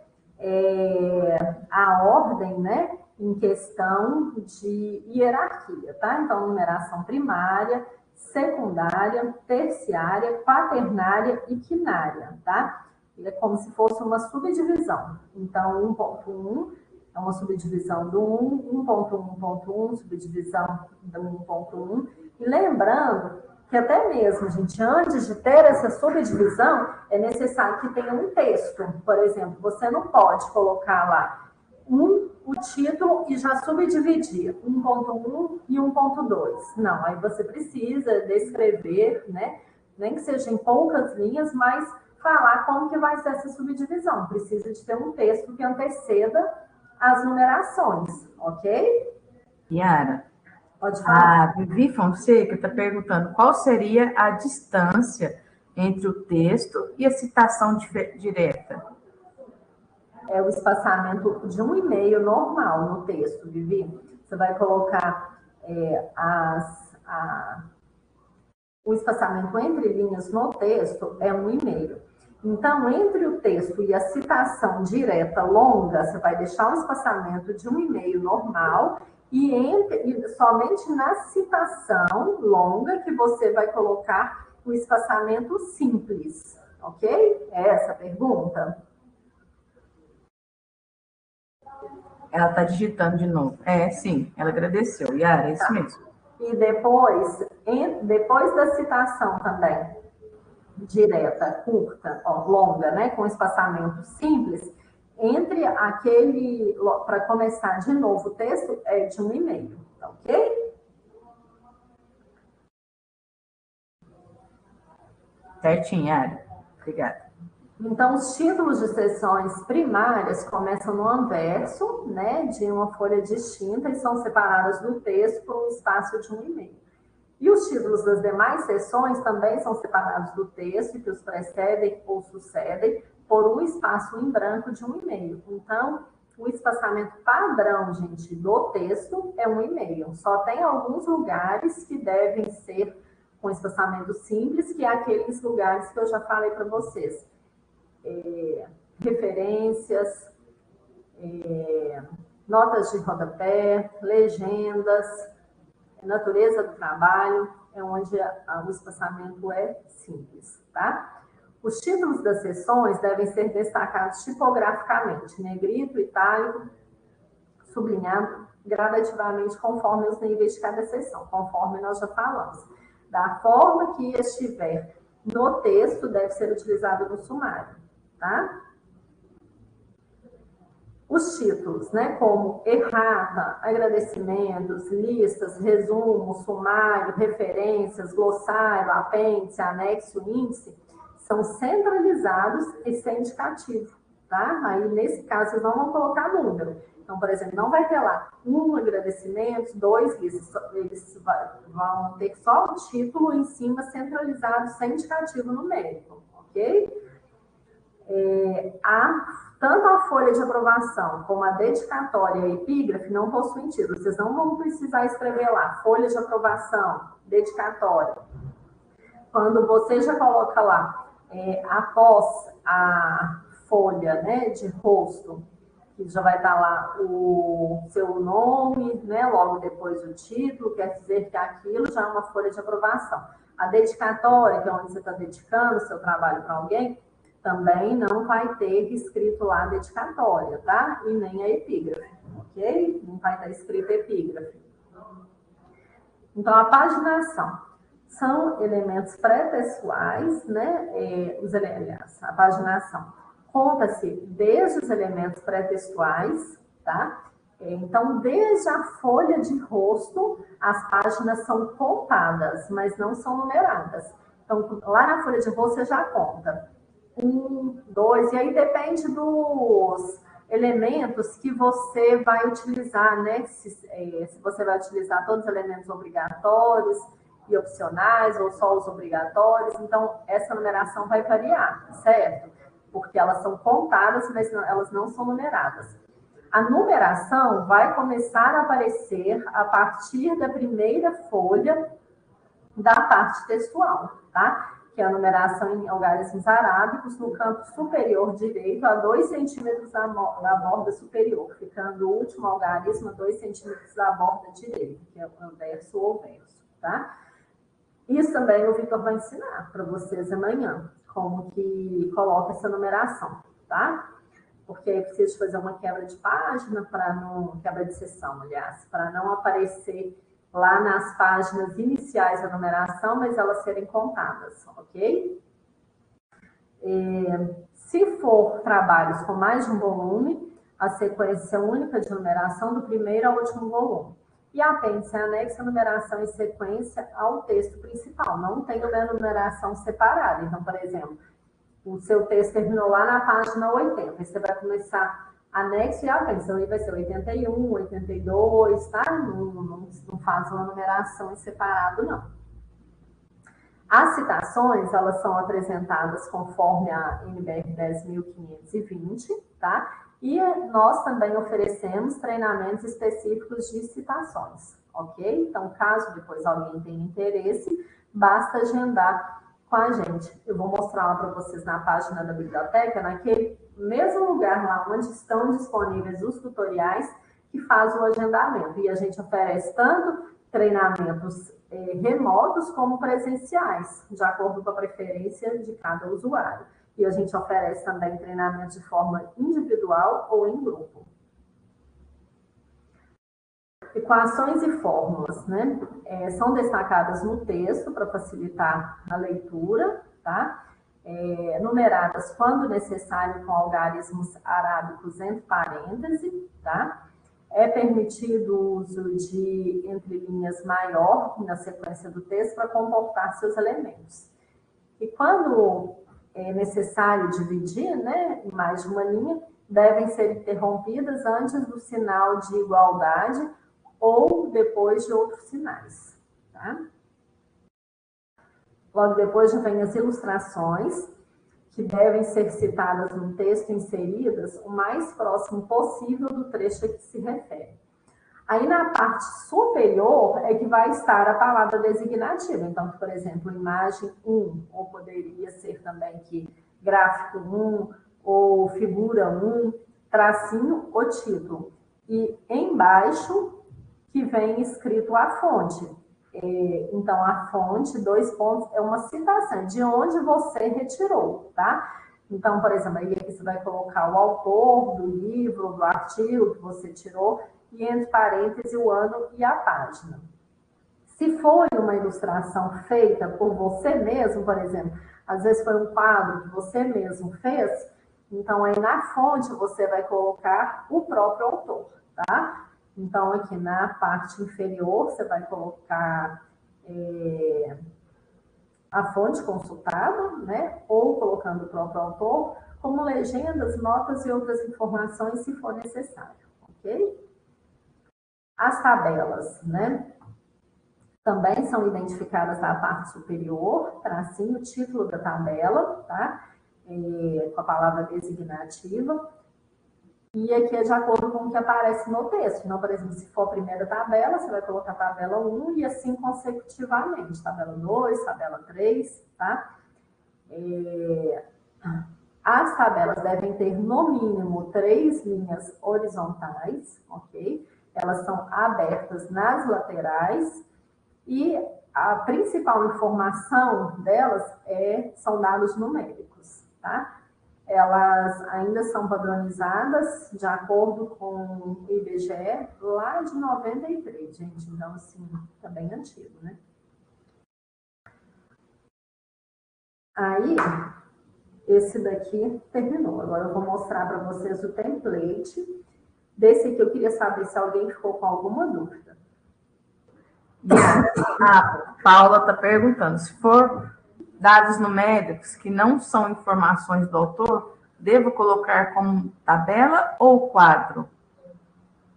a ordem, né, em questão de hierarquia, tá? Então, numeração primária, secundária, terciária, quaternária e quinária, tá? É como se fosse uma subdivisão. Então, 1.1 é uma subdivisão do 1, 1.1.1, subdivisão do 1.1. E lembrando que até mesmo, gente, antes de ter essa subdivisão, é necessário que tenha um texto. Por exemplo, você não pode colocar lá o título e já subdividir 1.1 e 1.2. Não, aí você precisa descrever, né? Nem que seja em poucas linhas, mas falar como que vai ser essa subdivisão. Precisa de ter um texto que anteceda as numerações, ok? Yara, pode falar. A Vivi Fonseca está perguntando qual seria a distância entre o texto e a citação direta. É o espaçamento de 1,5 normal no texto, Vivi. Você vai colocar o espaçamento entre linhas no texto é 1,5. Então, entre o texto e a citação direta longa, você vai deixar um espaçamento de 1,5 normal e somente na citação longa que você vai colocar o espaçamento simples, ok? É essa a pergunta? Ela está digitando de novo. Sim, ela agradeceu. Yara, é isso mesmo. E depois da citação também, direta, curta, longa, né, com espaçamento simples, entre aquele, para começar de novo o texto, é de 1,5, ok? Certinho, Yara. Obrigada. Então, os títulos de seções primárias começam no anverso, né, de uma folha distinta e são separadas do texto por um espaço de 1,5. E os títulos das demais seções também são separados do texto, que os precedem ou sucedem, por um espaço em branco de 1,5. Então, o espaçamento padrão, gente, do texto é 1,5. Só tem alguns lugares que devem ser com espaçamento simples, que é aqueles lugares que eu já falei para vocês. Referências, notas de rodapé, legendas, natureza do trabalho, é onde o espaçamento é simples, tá? Os títulos das seções devem ser destacados tipograficamente, negrito, itálico, sublinhado gradativamente conforme os níveis de cada seção, conforme nós já falamos. Da forma que estiver no texto, deve ser utilizado no sumário, tá? Os títulos, né, como errata, agradecimentos, listas, resumo, sumário, referências, glossário, apêndice, anexo, índice, são centralizados e sem indicativo, tá? Aí, nesse caso, vocês não vão colocar número. Então, por exemplo, não vai ter lá 1 agradecimentos, 2 listas, eles vão ter só o título em cima centralizado, sem indicativo numérico, ok? Tanto a folha de aprovação como a dedicatória e a epígrafe não possuem título. Vocês não vão precisar escrever lá, folha de aprovação, dedicatória. Quando você já coloca lá, após a folha, né, de rosto, que já vai estar lá o seu nome, né, logo depois o título, quer dizer que aquilo já é uma folha de aprovação. A dedicatória, que é onde você está dedicando o seu trabalho para alguém, também não vai ter escrito lá a dedicatória, tá? E nem a epígrafe, ok? Não vai estar escrito epígrafe. Então, a paginação são elementos pré-textuais, né? A paginação conta-se desde os elementos pré-textuais, tá? Então, desde a folha de rosto, as páginas são contadas, mas não são numeradas. Então, lá na folha de rosto você já conta 1, 2, e aí depende dos elementos que você vai utilizar, né? Se você vai utilizar todos os elementos obrigatórios e opcionais, ou só os obrigatórios, então essa numeração vai variar, certo? Porque elas são contadas, mas elas não são numeradas. A numeração vai começar a aparecer a partir da primeira folha da parte textual, tá? Que é a numeração em algarismos arábicos no canto superior direito a 2 centímetros da borda superior, ficando o último algarismo a 2 centímetros da borda direita, que é o verso ou verso, tá? Isso também o Vitor vai ensinar para vocês amanhã, como que coloca essa numeração, tá? Porque aí precisa fazer uma quebra de página, para não, quebra de seção, aliás, para não aparecer lá nas páginas iniciais da numeração, mas elas serem contadas, ok? Se for trabalhos com mais de um volume, a sequência única de numeração do primeiro ao último volume. E apêndice anexa a numeração em sequência ao texto principal. Não tem uma numeração separada. Então, por exemplo, o seu texto terminou lá na página 80. Você vai começar anexo e apêndice. Então, aí vai ser 81, 82, tá? Não faz uma numeração em separado, não. As citações, elas são apresentadas conforme a NBR 10.520, tá? E nós também oferecemos treinamentos específicos de citações, ok? Então, caso depois alguém tenha interesse, basta agendar com a gente. Eu vou mostrar lá para vocês na página da biblioteca, naquele mesmo lugar lá onde estão disponíveis os tutoriais que faz o agendamento. E a gente oferece tanto treinamentos remotos como presenciais, de acordo com a preferência de cada usuário. E a gente oferece também treinamento de forma individual ou em grupo. Equações e fórmulas, né? São destacadas no texto para facilitar a leitura, tá? Numeradas quando necessário com algarismos arábicos entre parênteses, tá? É permitido o uso de entrelinhas maior na sequência do texto para comportar seus elementos. E quando é necessário dividir, né, em mais de uma linha, devem ser interrompidas antes do sinal de igualdade ou depois de outros sinais, tá? Logo depois já vem as ilustrações, que devem ser citadas no texto inseridas o mais próximo possível do trecho a que se refere. Aí na parte superior é que vai estar a palavra designativa. Então, por exemplo, imagem 1, ou poderia ser também aqui gráfico 1, ou figura 1, tracinho, o título. E embaixo que vem escrito a fonte. Então, a fonte, 2 pontos, é uma citação de onde você retirou, tá? Então, por exemplo, aí aqui você vai colocar o autor do livro, do artigo que você tirou, e entre parênteses o ano e a página. Se foi uma ilustração feita por você mesmo, por exemplo, às vezes foi um quadro que você mesmo fez, então aí na fonte você vai colocar o próprio autor, tá? Então aqui na parte inferior você vai colocar a fonte consultada, né? Ou colocando o próprio autor, como legendas, notas e outras informações se for necessário, ok? As tabelas, né? Também são identificadas na parte superior, tracinho, o título da tabela, tá? Com a palavra designativa. E aqui é de acordo com o que aparece no texto. Então, por exemplo, se for a primeira tabela, você vai colocar tabela 1 e assim consecutivamente. Tabela 2, tabela 3, tá? As tabelas devem ter, no mínimo, 3 linhas horizontais, ok? Elas são abertas nas laterais e a principal informação delas são dados numéricos, tá? Elas ainda são padronizadas de acordo com o IBGE lá de 93, gente. Então, assim, tá bem antigo, né? Aí, esse daqui terminou. Agora eu vou mostrar para vocês o template. Desse aqui eu queria saber se alguém ficou com alguma dúvida. A Paula está perguntando, se for dados numéricos que não são informações do autor, devo colocar como tabela ou quadro?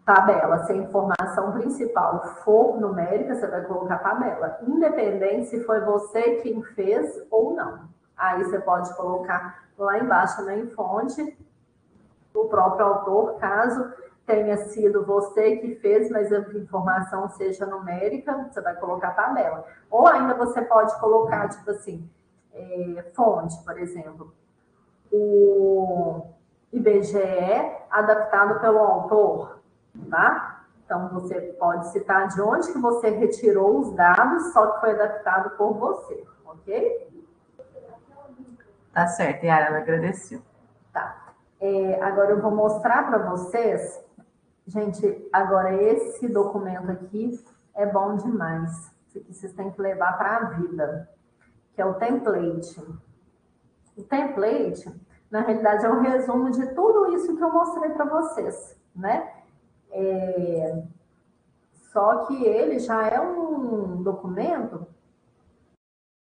Tabela. Se a informação principal for numérica, você vai colocar tabela, independente se foi você quem fez ou não. Aí você pode colocar lá embaixo na fonte o próprio autor, caso tenha sido você que fez, mas a informação seja numérica, você vai colocar tabela. Ou ainda você pode colocar, tipo assim, fonte, por exemplo, o IBGE adaptado pelo autor, tá? Então, você pode citar de onde que você retirou os dados, só que foi adaptado por você, ok? Tá certo, Yara, ela agradeceu. Tá. Agora eu vou mostrar para vocês, gente, agora esse documento aqui é bom demais. Isso aqui vocês têm que levar para a vida, que é o template. O template, na realidade, é um resumo de tudo isso que eu mostrei para vocês, né? Só que ele já é um documento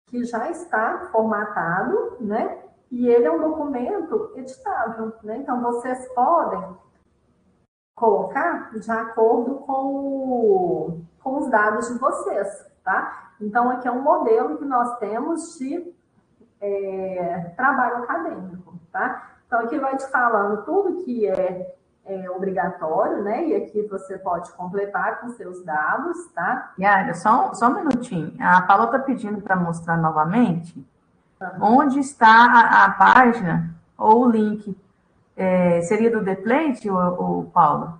que já está formatado, né? E ele é um documento editável, né? Então, vocês podem colocar de acordo com os dados de vocês, tá? Então, aqui é um modelo que nós temos de trabalho acadêmico, tá? Então, aqui vai te falando tudo que é obrigatório, né? E aqui você pode completar com seus dados, tá? Yara, só um minutinho. A Paula está pedindo para mostrar novamente onde está a página ou o link. Seria do Template, o Paulo?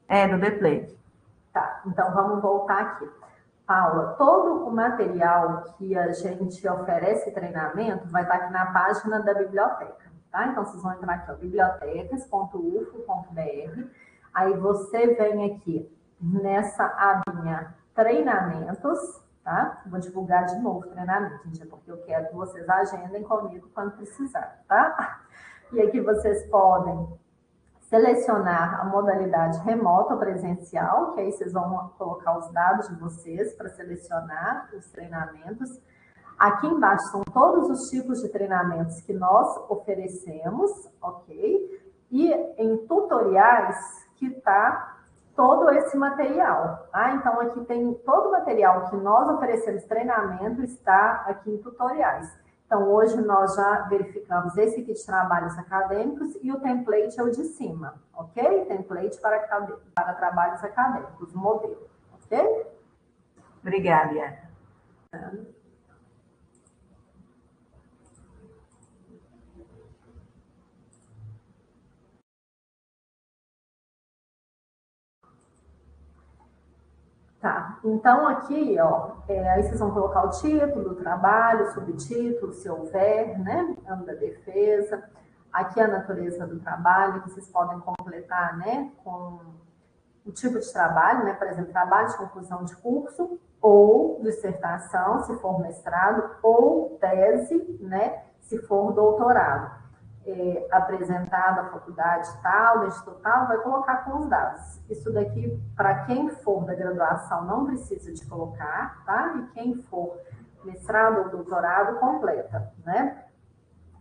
Do Template. Tá, então vamos voltar aqui. Paula, todo o material que a gente oferece treinamento vai estar aqui na página da biblioteca, tá? Então, vocês vão entrar aqui, ó, bibliotecas.ufo.br. Aí você vem aqui nessa abinha treinamentos, tá? Vou divulgar de novo treinamento, gente, porque eu quero que vocês agendem comigo quando precisar, tá? E aqui vocês podem selecionar a modalidade remota ou presencial, que aí vocês vão colocar os dados de vocês para selecionar os treinamentos. Aqui embaixo são todos os tipos de treinamentos que nós oferecemos, ok? E em tutoriais que está todo esse material, tá? Então, aqui tem todo o material que nós oferecemos treinamento, está aqui em tutoriais. Então, hoje nós já verificamos esse aqui de trabalhos acadêmicos e o template é o de cima, ok? Template para trabalhos acadêmicos, modelo, ok? Obrigada, Yara. Tá, então aqui, ó, aí vocês vão colocar o título do trabalho, subtítulo, se houver, né, ano da defesa. Aqui a natureza do trabalho, que vocês podem completar, né, com o tipo de trabalho, né, por exemplo, trabalho de conclusão de curso ou dissertação, se for mestrado, ou tese, né, se for doutorado. Apresentado à faculdade tal, da instituto tal, vai colocar com os dados. Isso daqui, para quem for da graduação, não precisa de colocar, tá? E quem for mestrado ou doutorado, completa, né?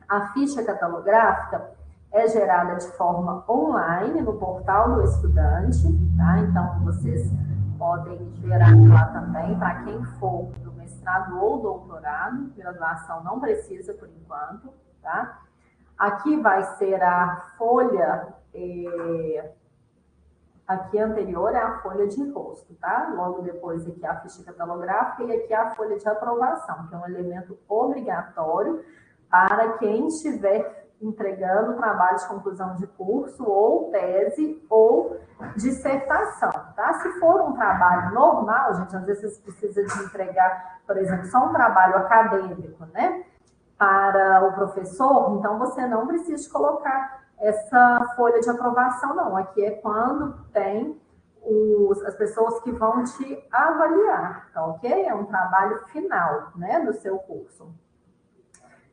A ficha catalográfica é gerada de forma online no portal do estudante, tá? Então, vocês podem gerar lá também, para quem for do mestrado ou doutorado, graduação não precisa por enquanto, tá? Aqui vai ser a folha, aqui anterior é a folha de encosto, tá? Logo depois aqui a ficha catalográfica e aqui a folha de aprovação, que é um elemento obrigatório para quem estiver entregando trabalho de conclusão de curso ou tese ou dissertação, tá? Se for um trabalho normal, gente, às vezes precisa de entregar, por exemplo, só um trabalho acadêmico, né? Para o professor, então você não precisa colocar essa folha de aprovação, não. Aqui é quando tem as pessoas que vão te avaliar, tá ok? É um trabalho final, né, do seu curso.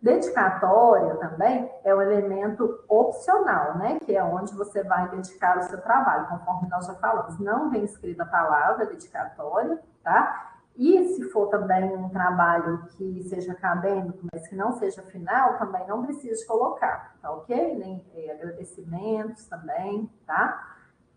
Dedicatória também é um elemento opcional, né, que é onde você vai dedicar o seu trabalho, conforme nós já falamos. Não vem escrita a palavra dedicatória, tá? E se for também um trabalho que seja acadêmico, mas que não seja final, também não precisa colocar, tá ok? Nem agradecimentos também, tá?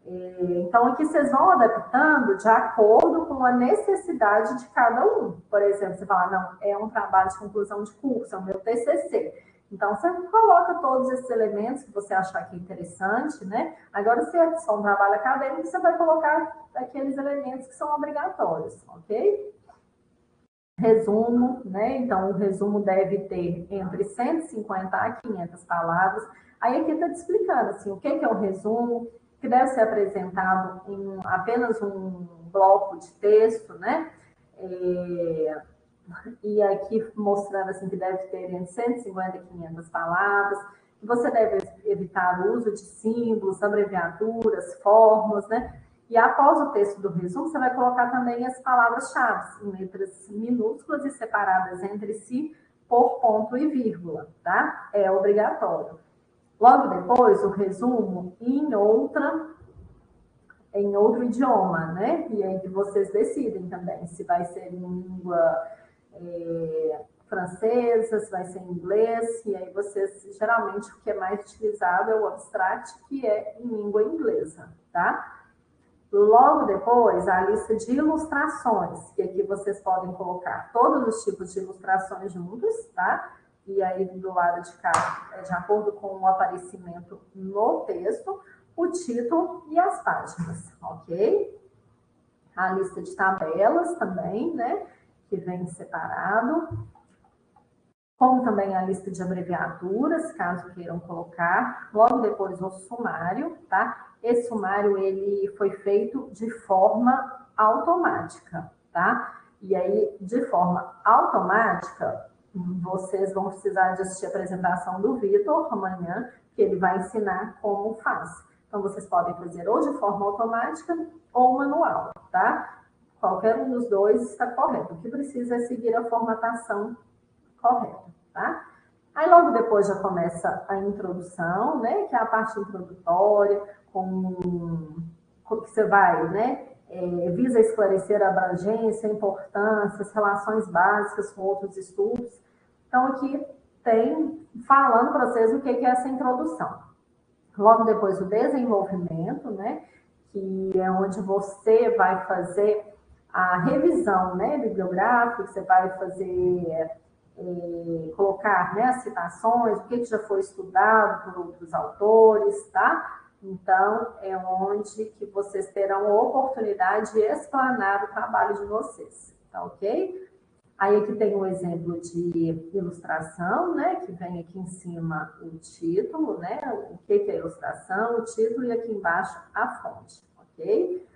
Então, aqui vocês vão adaptando de acordo com a necessidade de cada um. Por exemplo, você fala, não, é um trabalho de conclusão de curso, é o meu TCC. Então, você coloca todos esses elementos que você achar que é interessante, né? Agora, se é só um trabalho acadêmico, você vai colocar aqueles elementos que são obrigatórios, ok? Resumo, né? Então, o resumo deve ter entre 150 a 500 palavras. Aí aqui está te explicando, assim, o que é um resumo, que deve ser apresentado em apenas um bloco de texto, né? E aqui mostrando, assim, que deve ter entre 150 e 500 palavras, que você deve evitar o uso de símbolos, abreviaturas, fórmulas, né? E após o texto do resumo, você vai colocar também as palavras-chave em letras minúsculas e separadas entre si por ponto e vírgula, tá? É obrigatório. Logo depois, o resumo em outro idioma, né? E aí que vocês decidem também se vai ser em língua francesa, se vai ser em inglês, e aí vocês, geralmente, o que é mais utilizado é o abstract, que é em língua inglesa, tá? Logo depois, a lista de ilustrações, que aqui vocês podem colocar todos os tipos de ilustrações juntos, tá? E aí, do lado de cá, de acordo com o aparecimento no texto, o título e as páginas, ok? A lista de tabelas também, né? Que vem separado. Como também a lista de abreviaturas, caso queiram colocar. Logo depois, o sumário, tá? Esse sumário, ele foi feito de forma automática, tá? E aí, de forma automática, vocês vão precisar de assistir a apresentação do Vitor amanhã, que ele vai ensinar como faz. Então, vocês podem fazer ou de forma automática ou manual, tá? Qualquer um dos dois está correto. O que precisa é seguir a formatação correta, tá? Aí logo depois já começa a introdução, né? Que é a parte introdutória, com que você vai, né? Visa esclarecer a abrangência, a importância, as relações básicas com outros estudos. Então, aqui tem falando para vocês o que é essa introdução. Logo depois, o desenvolvimento, né? Que é onde você vai fazer a revisão, né? Bibliográfica, você vai fazer colocar, né, as citações, o que já foi estudado por outros autores, tá? Então, é onde que vocês terão a oportunidade de explanar o trabalho de vocês, tá ok? Aí aqui tem um exemplo de ilustração, né, que vem aqui em cima o título, né, o que é ilustração, o título, e aqui embaixo a fonte, ok?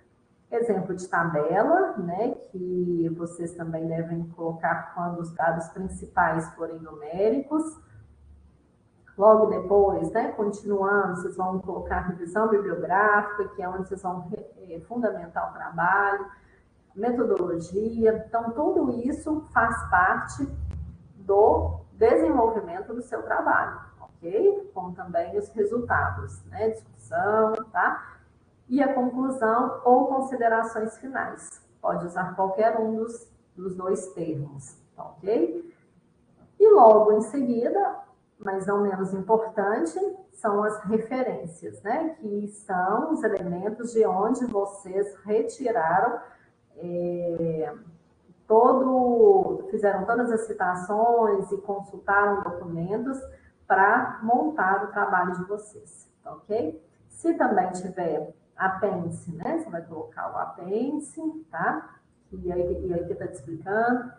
Exemplo de tabela, né, que vocês também devem colocar quando os dados principais forem numéricos. Logo depois, né, continuando, vocês vão colocar revisão bibliográfica, que é onde vocês vão fundamentar o trabalho, metodologia. Então, tudo isso faz parte do desenvolvimento do seu trabalho, ok? Como também os resultados, né, discussão, tá? E a conclusão ou considerações finais. Pode usar qualquer um dos dois termos, ok? E logo em seguida, mas não menos importante, são as referências, né? Que são os elementos de onde vocês retiraram fizeram todas as citações e consultaram documentos para montar o trabalho de vocês, ok? Se também tiver apêndice, né? Você vai colocar o apêndice, tá? E aqui está te explicando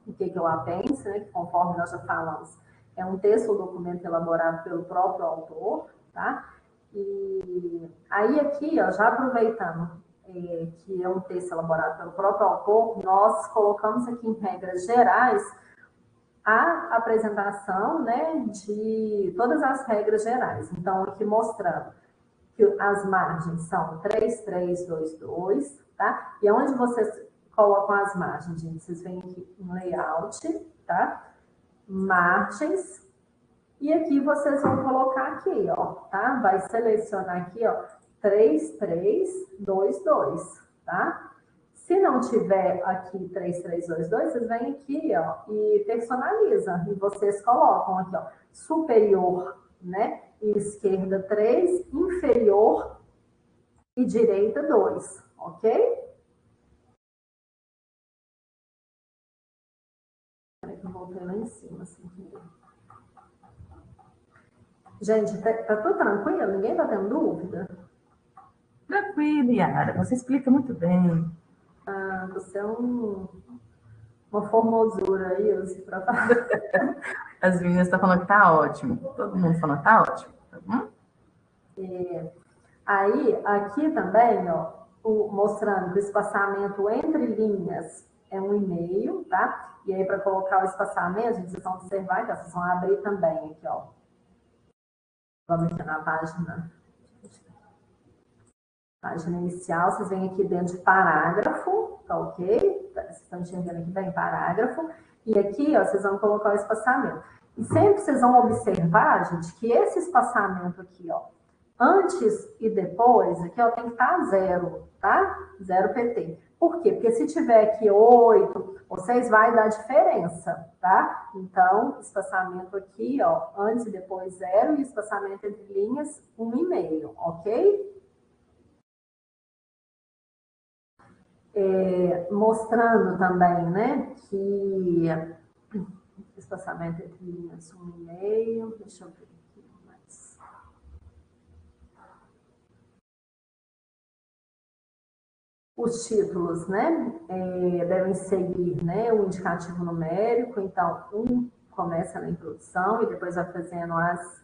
o que é o apêndice, né? Que conforme nós já falamos, é um texto ou documento elaborado pelo próprio autor, tá? E aí aqui, ó, já aproveitando que é um texto elaborado pelo próprio autor, nós colocamos aqui em regras gerais a apresentação, né, de todas as regras gerais. Então, aqui mostrando que as margens são 3, 3, 2, 2, tá? E onde vocês colocam as margens, gente, vocês vêm aqui em layout, tá? Margens. E aqui vocês vão colocar aqui, ó, tá? Vai selecionar aqui, ó, 3, 3, 2, 2, tá? Se não não tiver aqui 3322, vocês vêm aqui, ó, e personaliza. E vocês colocam aqui, ó, superior, né? E esquerda 3, inferior e direita 2, ok? Peraí que eu voltei lá em cima, assim. Gente, tá tudo tranquilo? Ninguém tá tendo dúvida? Tranquilo, Yara, você explica muito bem. Ah, você é uma formosura aí, para falar. As meninas estão falando que tá ótimo. Todo mundo falando que tá ótimo. Tá bom? Aí, aqui também, ó, mostrando que o espaçamento entre linhas é 1,5, tá? E aí, para colocar o espaçamento, vocês vão observar, então, vocês vão abrir também aqui, ó. Vamos aqui na página inicial, vocês vêm aqui dentro de parágrafo, tá ok? Vocês estão enxergando aqui bem parágrafo. E aqui, ó, vocês vão colocar o espaçamento. E sempre vocês vão observar, gente, que esse espaçamento aqui, ó, antes e depois, aqui, ó, tem que estar 0, tá? 0 PT. Por quê? Porque se tiver aqui 8, vocês vai dar diferença, tá? Então, espaçamento aqui, ó, antes e depois 0, e espaçamento entre linhas 1,5, ok? Mostrando também, né, que espaçamento entre linhas 1,5, deixa eu ver aqui mais. Os títulos, né, devem seguir, né, o indicativo numérico, então, começa na introdução e depois vai fazendo as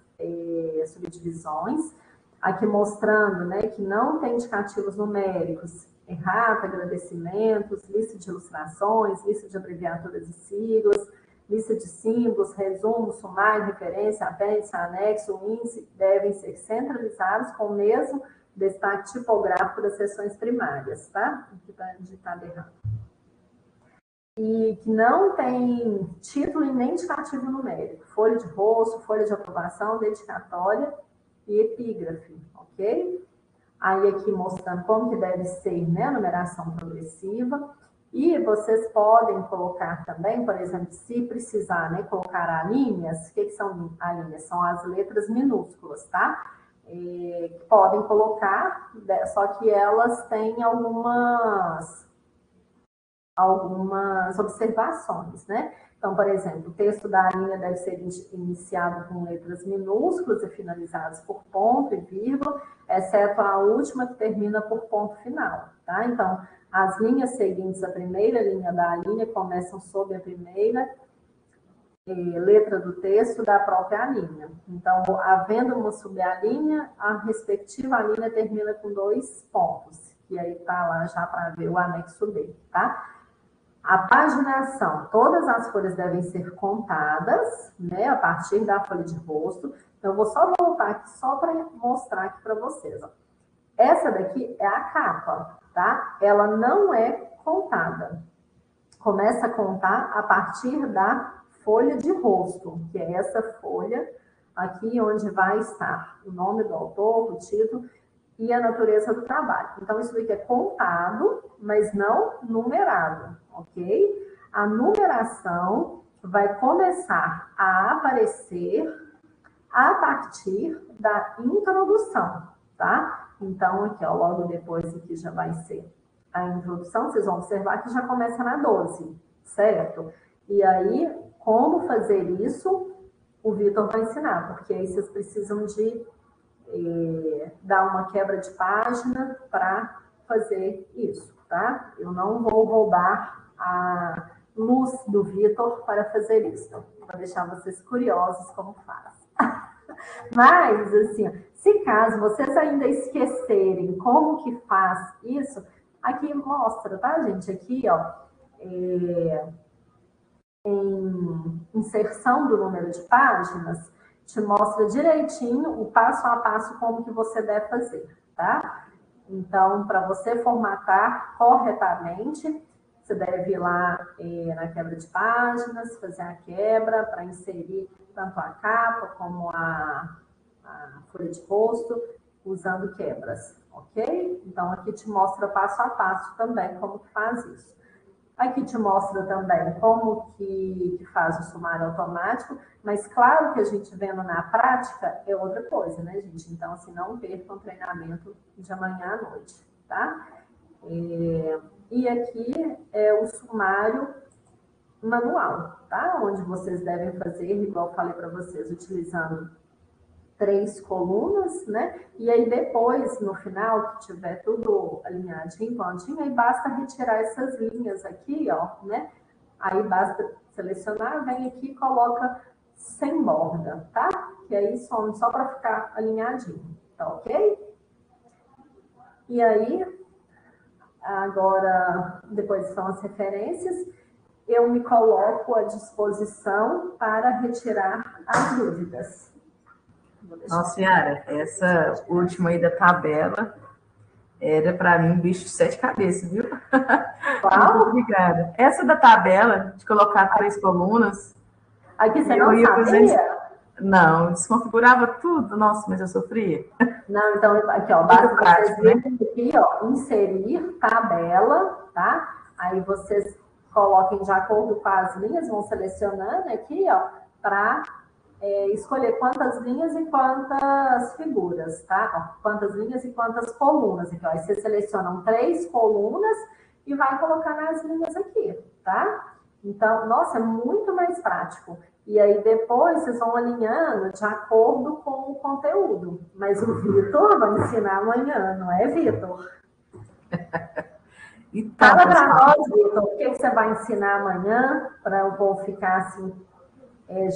subdivisões. Aqui mostrando, né, que não tem indicativos numéricos, errata, agradecimentos, lista de ilustrações, lista de abreviaturas e siglas, lista de símbolos, resumo, sumário, referência, apêndice, anexo, índice, devem ser centralizados com o mesmo destaque tipográfico das seções primárias, tá? Aqui está digitado errado. E que não tem título e nem indicativo numérico, folha de rosto, folha de aprovação, dedicatória e epígrafe, ok? Aí aqui mostrando como que deve ser, né, a numeração progressiva. E vocês podem colocar também, por exemplo, se precisar, né, colocar alíneas. O que são alíneas? São as letras minúsculas, tá? Podem colocar, só que elas têm algumas observações, né? Então, por exemplo, o texto da linha deve ser iniciado com letras minúsculas e finalizadas por ponto e vírgula, exceto a última que termina por ponto final, tá? Então, as linhas seguintes à primeira linha da linha começam sob a primeira letra do texto da própria linha. Então, havendo uma subalínea, a respectiva linha termina com 2 pontos, e aí tá lá já para ver o anexo B, tá? A paginação, todas as folhas devem ser contadas, né, a partir da folha de rosto. Então, eu vou só voltar aqui, só para mostrar aqui para vocês, ó. Essa daqui é a capa, tá? Ela não é contada. Começa a contar a partir da folha de rosto, que é essa folha aqui onde vai estar o nome do autor, o título e a natureza do trabalho. Então, isso daqui é contado, mas não numerado, ok? A numeração vai começar a aparecer a partir da introdução, tá? Então, aqui, ó, logo depois aqui já vai ser a introdução, vocês vão observar que já começa na 12, certo? E aí, como fazer isso, o Vitor vai ensinar, porque aí vocês precisam de dar uma quebra de página para fazer isso, tá? Eu não vou roubar a luz do Vitor para fazer isso, para deixar vocês curiosos como faz. Mas, assim, se caso vocês ainda esquecerem como que faz isso, aqui mostra, tá, gente? Aqui, ó, em inserção do número de páginas, te mostra direitinho o passo a passo como que você deve fazer, tá? Então, para você formatar corretamente, você deve ir lá na quebra de páginas, fazer a quebra para inserir tanto a capa como a folha de rosto, usando quebras, ok? Então, aqui te mostra passo a passo também como que faz isso. Aqui te mostra também como que faz o sumário automático, mas claro que a gente vendo na prática é outra coisa, né, gente? Então, assim, não percam o treinamento de amanhã à noite, tá? E aqui é o sumário manual, tá? Onde vocês devem fazer, igual eu falei para vocês, utilizando 3 colunas, né? E aí depois, no final, que tiver tudo alinhadinho, pontinho, aí basta retirar essas linhas aqui, ó, né? Aí basta selecionar, vem aqui e coloca sem borda, tá? Que aí some só para ficar alinhadinho, tá ok? E aí, agora, depois são as referências, eu me coloco à disposição para retirar as dúvidas. Nossa, Yara, essa última aí da tabela era para mim um bicho de 7 cabeças, viu? Qual? Muito obrigada. Essa da tabela, de colocar 3 colunas. Aqui você não sabia? Não, desconfigurava tudo. Nossa, mas eu sofria. Não, então aqui, ó, basta vocês virem aqui, ó, inserir tabela, tá? Aí vocês coloquem de acordo com as linhas, vão selecionando aqui, ó, para escolher quantas linhas e quantas figuras, tá? Ó, quantas linhas e quantas colunas. Aqui, ó. Aí vocês selecionam 3 colunas e vai colocar nas linhas aqui, tá? Então, nossa, é muito mais prático. E aí depois vocês vão alinhando de acordo com o conteúdo. Mas o Vitor vai ensinar amanhã, não é, Vitor? Então, fala para nós, Vitor, o que você vai ensinar amanhã, para eu vou ficar assim,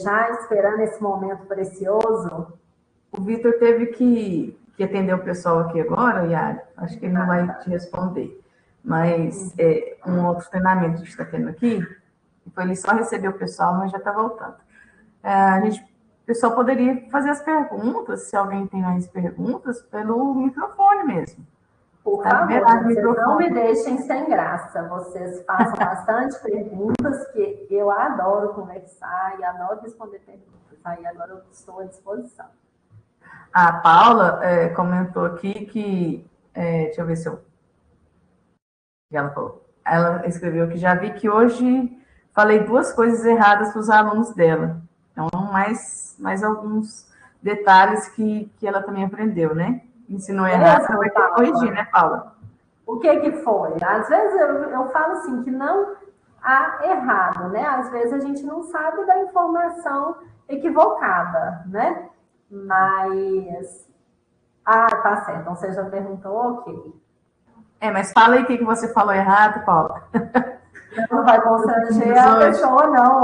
já esperando esse momento precioso. O Vitor teve que atender o pessoal aqui agora, Yara. Acho que ele não vai te responder. Mas um outro treinamento que a gente está tendo aqui, foi ele só receber o pessoal, mas já está voltando. O pessoal poderia fazer as perguntas, se alguém tem mais perguntas, pelo microfone mesmo. Por favor, vocês não me deixem sem graça. Vocês façam bastante perguntas, que eu adoro conversar e adoro responder perguntas. Aí agora eu estou à disposição. A Paula comentou aqui que... deixa eu ver se eu... Ela falou. Ela escreveu que já vi que hoje falei 2 coisas erradas para os alunos dela. Então, mais alguns detalhes que ela também aprendeu, né? Ensinou errado, ela vai ter que corrigir, né, Paula? O que foi? Às vezes eu falo assim, que não há errado, né? Às vezes a gente não sabe da informação equivocada, né? Mas... tá certo. Então você já perguntou, ok. Mas fala aí o que você falou errado, Paula. Não vai constranger a pessoa, não.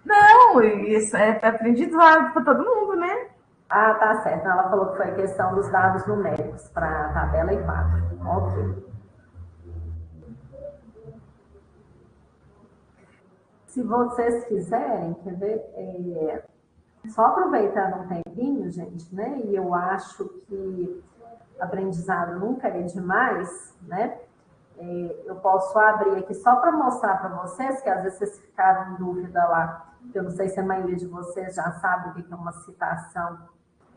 Não, isso é aprendizado para todo mundo, né? Tá certo. Ela falou que foi a questão dos dados numéricos para a tabela e quadro. Ok. Se vocês quiserem, quer ver, só aproveitando um tempinho, gente, né? E eu acho que aprendizado nunca é demais, né? Eu posso abrir aqui só para mostrar para vocês, que às vezes vocês ficaram em dúvida lá, eu não sei se a maioria de vocês já sabe o que é uma citação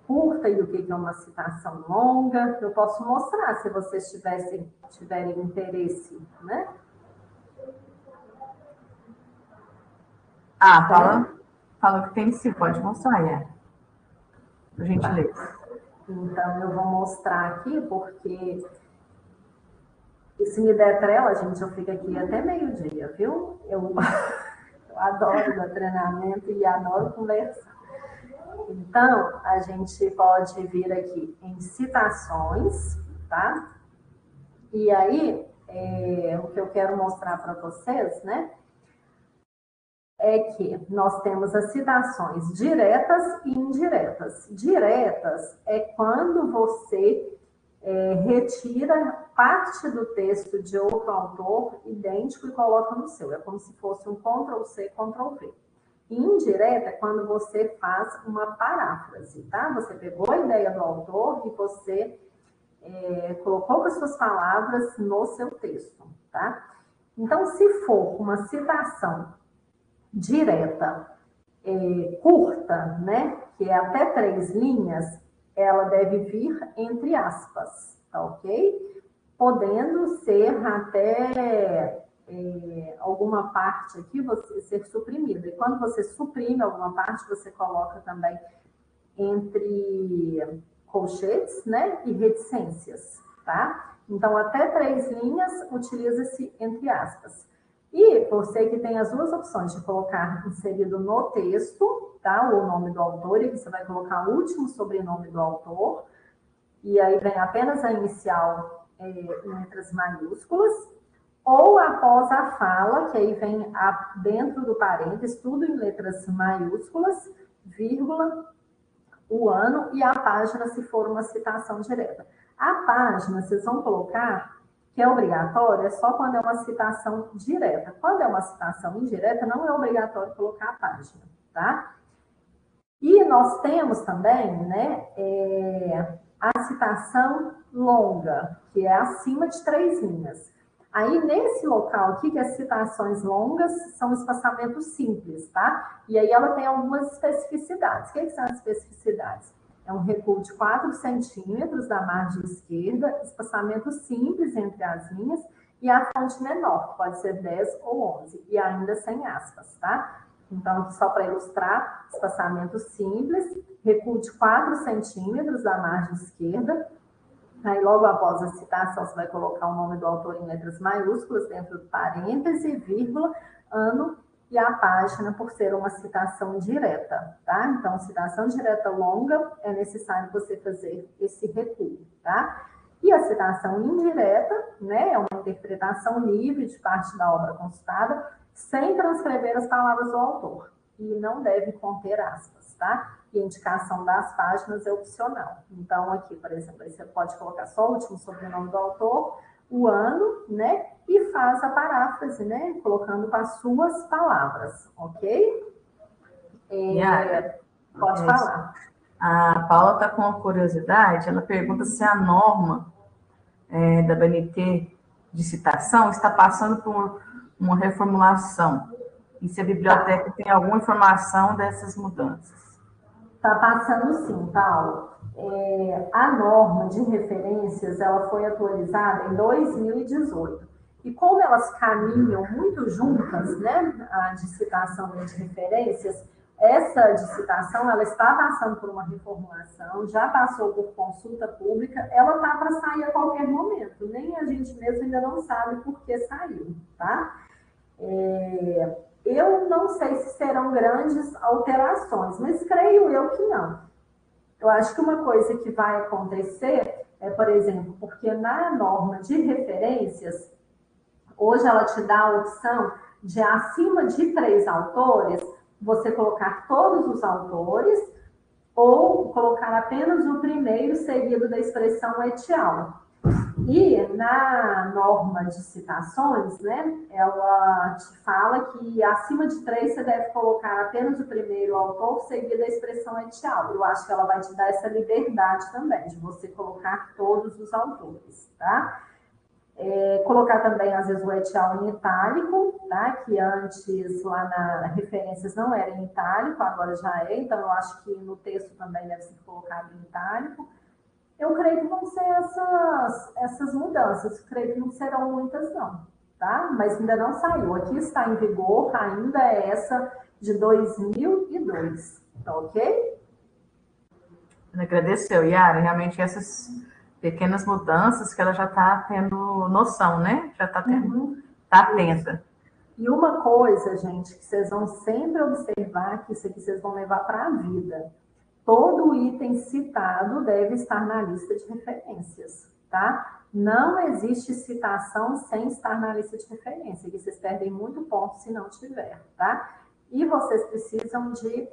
curta e o que é uma citação longa. Eu posso mostrar se vocês tiverem interesse, né? Fala que tem sim, pode mostrar, por gentileza. Então, eu vou mostrar aqui, porque se me der trela, gente, eu fico aqui até meio-dia, viu? Eu adoro dar treinamento e adoro conversar. Então, a gente pode vir aqui em citações, tá? E aí, o que eu quero mostrar para vocês, né? É que nós temos as citações diretas e indiretas. Diretas é quando você retira parte do texto de outro autor idêntico e coloca no seu. É como se fosse um Ctrl+C, Ctrl+V. E indireta é quando você faz uma paráfrase, tá? Você pegou a ideia do autor e você colocou com as suas palavras no seu texto, tá? Então, se for uma citação direta, curta, né? Que é até 3 linhas, ela deve vir entre aspas, tá ok? Podendo ser até alguma parte aqui você ser suprimida. E quando você suprime alguma parte, você coloca também entre colchetes, né, e reticências, tá? Então, até 3 linhas, utiliza-se entre aspas. E você que tem as duas opções de colocar inserido no texto, tá, o nome do autor, e você vai colocar o último sobrenome do autor, e aí vem apenas a inicial em letras maiúsculas, ou após a fala, que aí vem dentro do parênteses, tudo em letras maiúsculas, vírgula, o ano e a página, se for uma citação direta. A página, vocês vão colocar, que é obrigatório, é só quando é uma citação direta. Quando é uma citação indireta, não é obrigatório colocar a página, tá? E nós temos também, né, a citação longa, que é acima de 3 linhas. Aí, nesse local aqui, que as citações longas são espaçamentos simples, tá? E aí ela tem algumas especificidades. O que são as especificidades? É um recuo de 4 centímetros da margem esquerda, espaçamento simples entre as linhas e a fonte menor, pode ser 10 ou 11, e ainda sem aspas, tá? Então, só para ilustrar, espaçamento simples, recuo de 4 centímetros da margem esquerda. Aí, logo após a citação, você vai colocar o nome do autor em letras maiúsculas, dentro do parêntese, vírgula, ano e a página, por ser uma citação direta, tá? Então, citação direta longa, é necessário você fazer esse recuo, tá? E a citação indireta, né, é uma interpretação livre de parte da obra consultada, sem transcrever as palavras do autor. E não deve conter aspas, tá? E a indicação das páginas é opcional. Então, aqui, por exemplo, aí você pode colocar só o último sobrenome do autor, o ano, né? E faz a paráfrase, né? Colocando com as suas palavras, ok? Pode falar. A Paula está com uma curiosidade, ela pergunta se a norma da BNT de citação está passando por uma reformulação e se a biblioteca tem alguma informação dessas mudanças. Está passando sim, Paulo. A norma de referências ela foi atualizada em 2018. E como elas caminham muito juntas, né, a de citação e a de referências, essa de citação ela está passando por uma reformulação, já passou por consulta pública, ela está para sair a qualquer momento. Nem a gente mesmo ainda não sabe por que saiu, tá? Eu não sei se serão grandes alterações, mas creio eu que não. Eu acho que uma coisa que vai acontecer é, por exemplo, porque na norma de referências, hoje ela te dá a opção de acima de 3 autores, você colocar todos os autores ou colocar apenas o primeiro seguido da expressão etial. E na norma de citações, né, ela te fala que acima de 3 você deve colocar apenas o primeiro autor seguido da expressão etial. Eu acho que ela vai te dar essa liberdade também, de você colocar todos os autores, tá? Colocar também, às vezes, o etial em itálico, tá? Que antes, lá na referências, não era em itálico, agora já é, então eu acho que no texto também deve ser colocado em itálico. Eu creio que vão ser essas mudanças, creio que não serão muitas não, tá? Mas ainda não saiu, aqui está em vigor, ainda é essa de 2002, tá ok? Agradeceu, Yara, realmente essas pequenas mudanças que ela já está tendo noção, né? Já está tendo, tá atenta. E uma coisa, gente, que vocês vão sempre observar, que isso aqui vocês vão levar para a vida. Todo item citado deve estar na lista de referências, tá? Não existe citação sem estar na lista de referência, que vocês perdem muito ponto se não tiver, tá? E vocês precisam de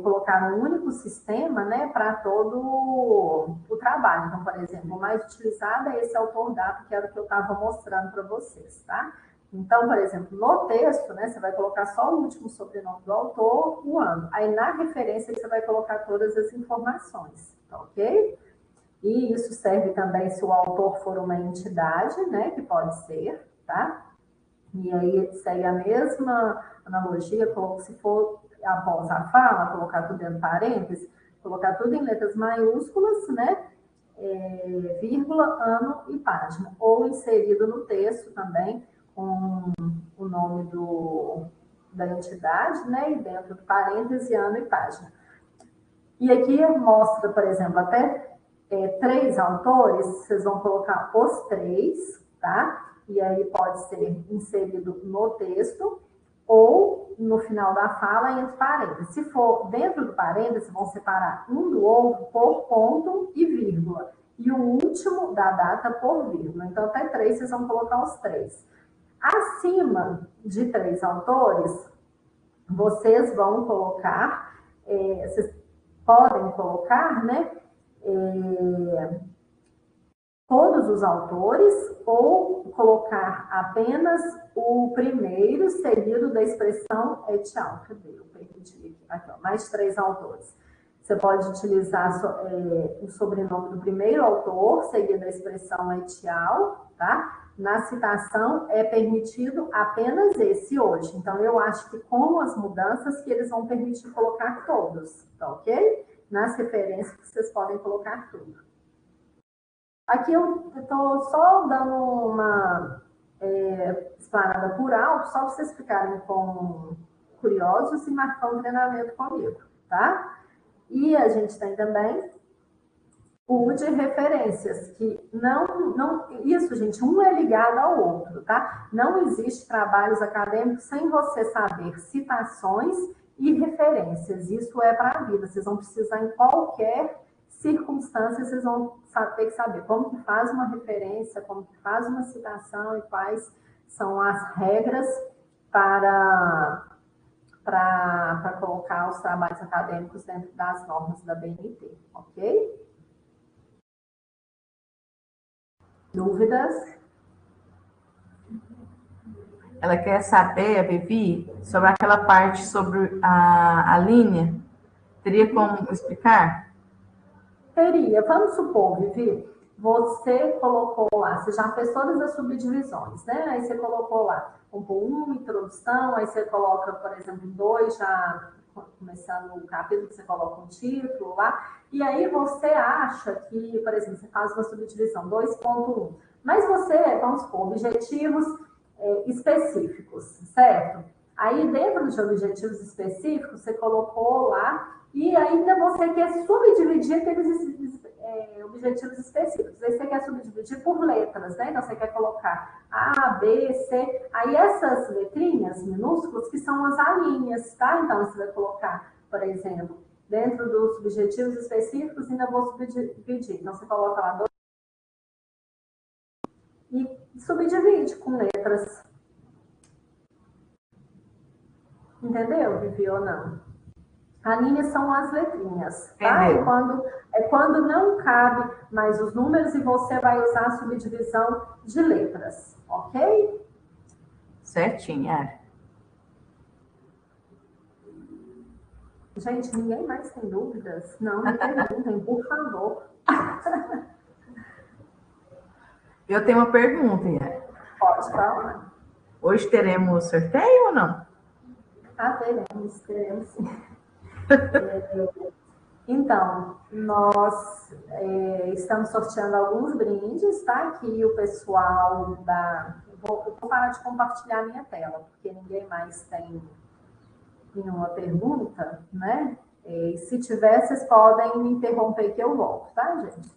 colocar um único sistema, né, para todo o trabalho. Então, por exemplo, o mais utilizado é esse autor data, que era o que eu estava mostrando para vocês, tá? Então, por exemplo, no texto, né, você vai colocar só o último sobrenome do autor, o ano. Aí, na referência, você vai colocar todas as informações, tá ok? E isso serve também se o autor for uma entidade, né, que pode ser, tá? E aí, segue a mesma analogia, se for após a fala, colocar tudo dentro de parênteses, colocar tudo em letras maiúsculas, né? Vírgula, ano e página. Ou inserido no texto também, com o nome da entidade, né? E dentro do parêntese, ano e página. E aqui mostra, por exemplo, até 3 autores, vocês vão colocar os 3, tá? E aí pode ser inserido no texto ou no final da fala entre parênteses. Se for dentro do parênteses, vão separar um do outro por ponto e vírgula. E o último da data por vírgula. Então, até 3, vocês vão colocar os 3. Acima de 3 autores, vocês vão colocar, vocês podem colocar, né? Todos os autores ou colocar apenas o primeiro seguido da expressão et al. Cadê? Eu perdi aqui, ó, mais 3 autores. Você pode utilizar o sobrenome do primeiro autor, seguido da expressão et al, tá? Na citação é permitido apenas esse hoje. Então, eu acho que com as mudanças que eles vão permitir colocar todos, tá ok? Nas referências vocês podem colocar tudo. Aqui eu estou só dando uma explanada por alto, só para vocês ficarem curiosos e marcar um treinamento comigo, tá? E a gente tem também o de referências, que isso, gente, um é ligado ao outro, tá? Não existe trabalhos acadêmicos sem você saber citações e referências. Isso é para a vida. Vocês vão precisar em qualquer circunstância, vocês vão ter que saber como que faz uma referência, como que faz uma citação e quais são as regras para colocar os trabalhos acadêmicos dentro das normas da BNT, ok? Dúvidas? Ela quer saber, a Bibi, sobre aquela parte sobre a linha. Teria como explicar? Teria. Vamos supor, Vivi, você colocou lá, você já fez todas as subdivisões, né? Aí você colocou lá, introdução, aí você coloca, por exemplo, 2, já começando o capítulo, você coloca um título lá, e aí você acha que, por exemplo, você faz uma subdivisão 2.1, mas você, vamos supor, objetivos específicos, certo? Aí, dentro de objetivos específicos, você colocou lá e ainda você quer subdividir aqueles objetivos específicos. Aí você quer subdividir por letras, né? Então, você quer colocar A, B, C. Aí, essas letrinhas minúsculas que são as alíneas, tá? Então, você vai colocar, por exemplo, dentro dos objetivos específicos, ainda vou subdividir. Então, você coloca lá 2 e subdivide com letras. Entendeu, Vivi, ou não? A linha são as letrinhas, tá? Quando não cabe mais os números e você vai usar a subdivisão de letras, ok? Certinho, Yara. Gente, ninguém mais tem dúvidas? Não, me perguntem, por favor. Eu tenho uma pergunta, Yara. Pode falar. Hoje teremos sorteio ou não? Teremos sim. Então, nós estamos sorteando alguns brindes, tá? Que o pessoal vou parar de compartilhar minha tela, porque ninguém mais tem nenhuma pergunta, né? E se tiver, vocês podem me interromper que eu volto, tá, gente?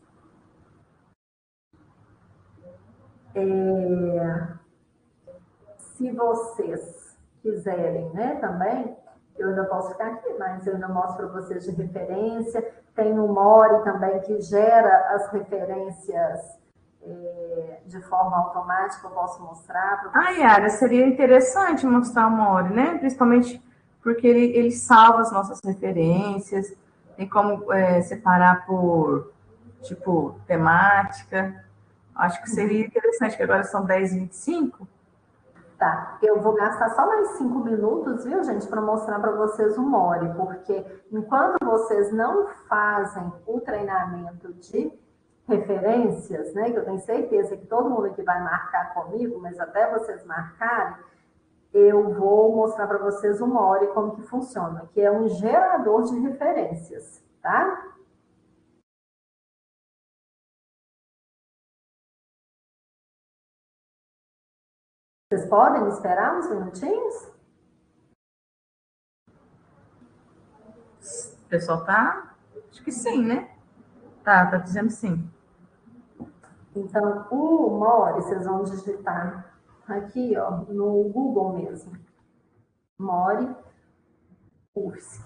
Se vocês quiserem, né, também, eu ainda posso ficar aqui, mas eu ainda mostro para vocês de referência. Tem o Mori também, que gera as referências de forma automática, eu posso mostrar para vocês. Yara, seria interessante mostrar o Mori, né? Principalmente porque ele salva as nossas referências, tem como separar por, tipo, temática. Acho que seria interessante, que agora são 10h25. Tá, eu vou gastar só mais 5 minutos, viu, gente, para mostrar para vocês o Mori, porque enquanto vocês não fazem o treinamento de referências, né, que eu tenho certeza que todo mundo aqui vai marcar comigo, mas até vocês marcarem, eu vou mostrar para vocês o Mori, como que funciona, que é um gerador de referências, tá? Vocês podem esperar uns minutinhos? O pessoal tá? Acho que sim, né? Tá dizendo sim. Então, o More, vocês vão digitar aqui, ó, no Google mesmo. More UFSC.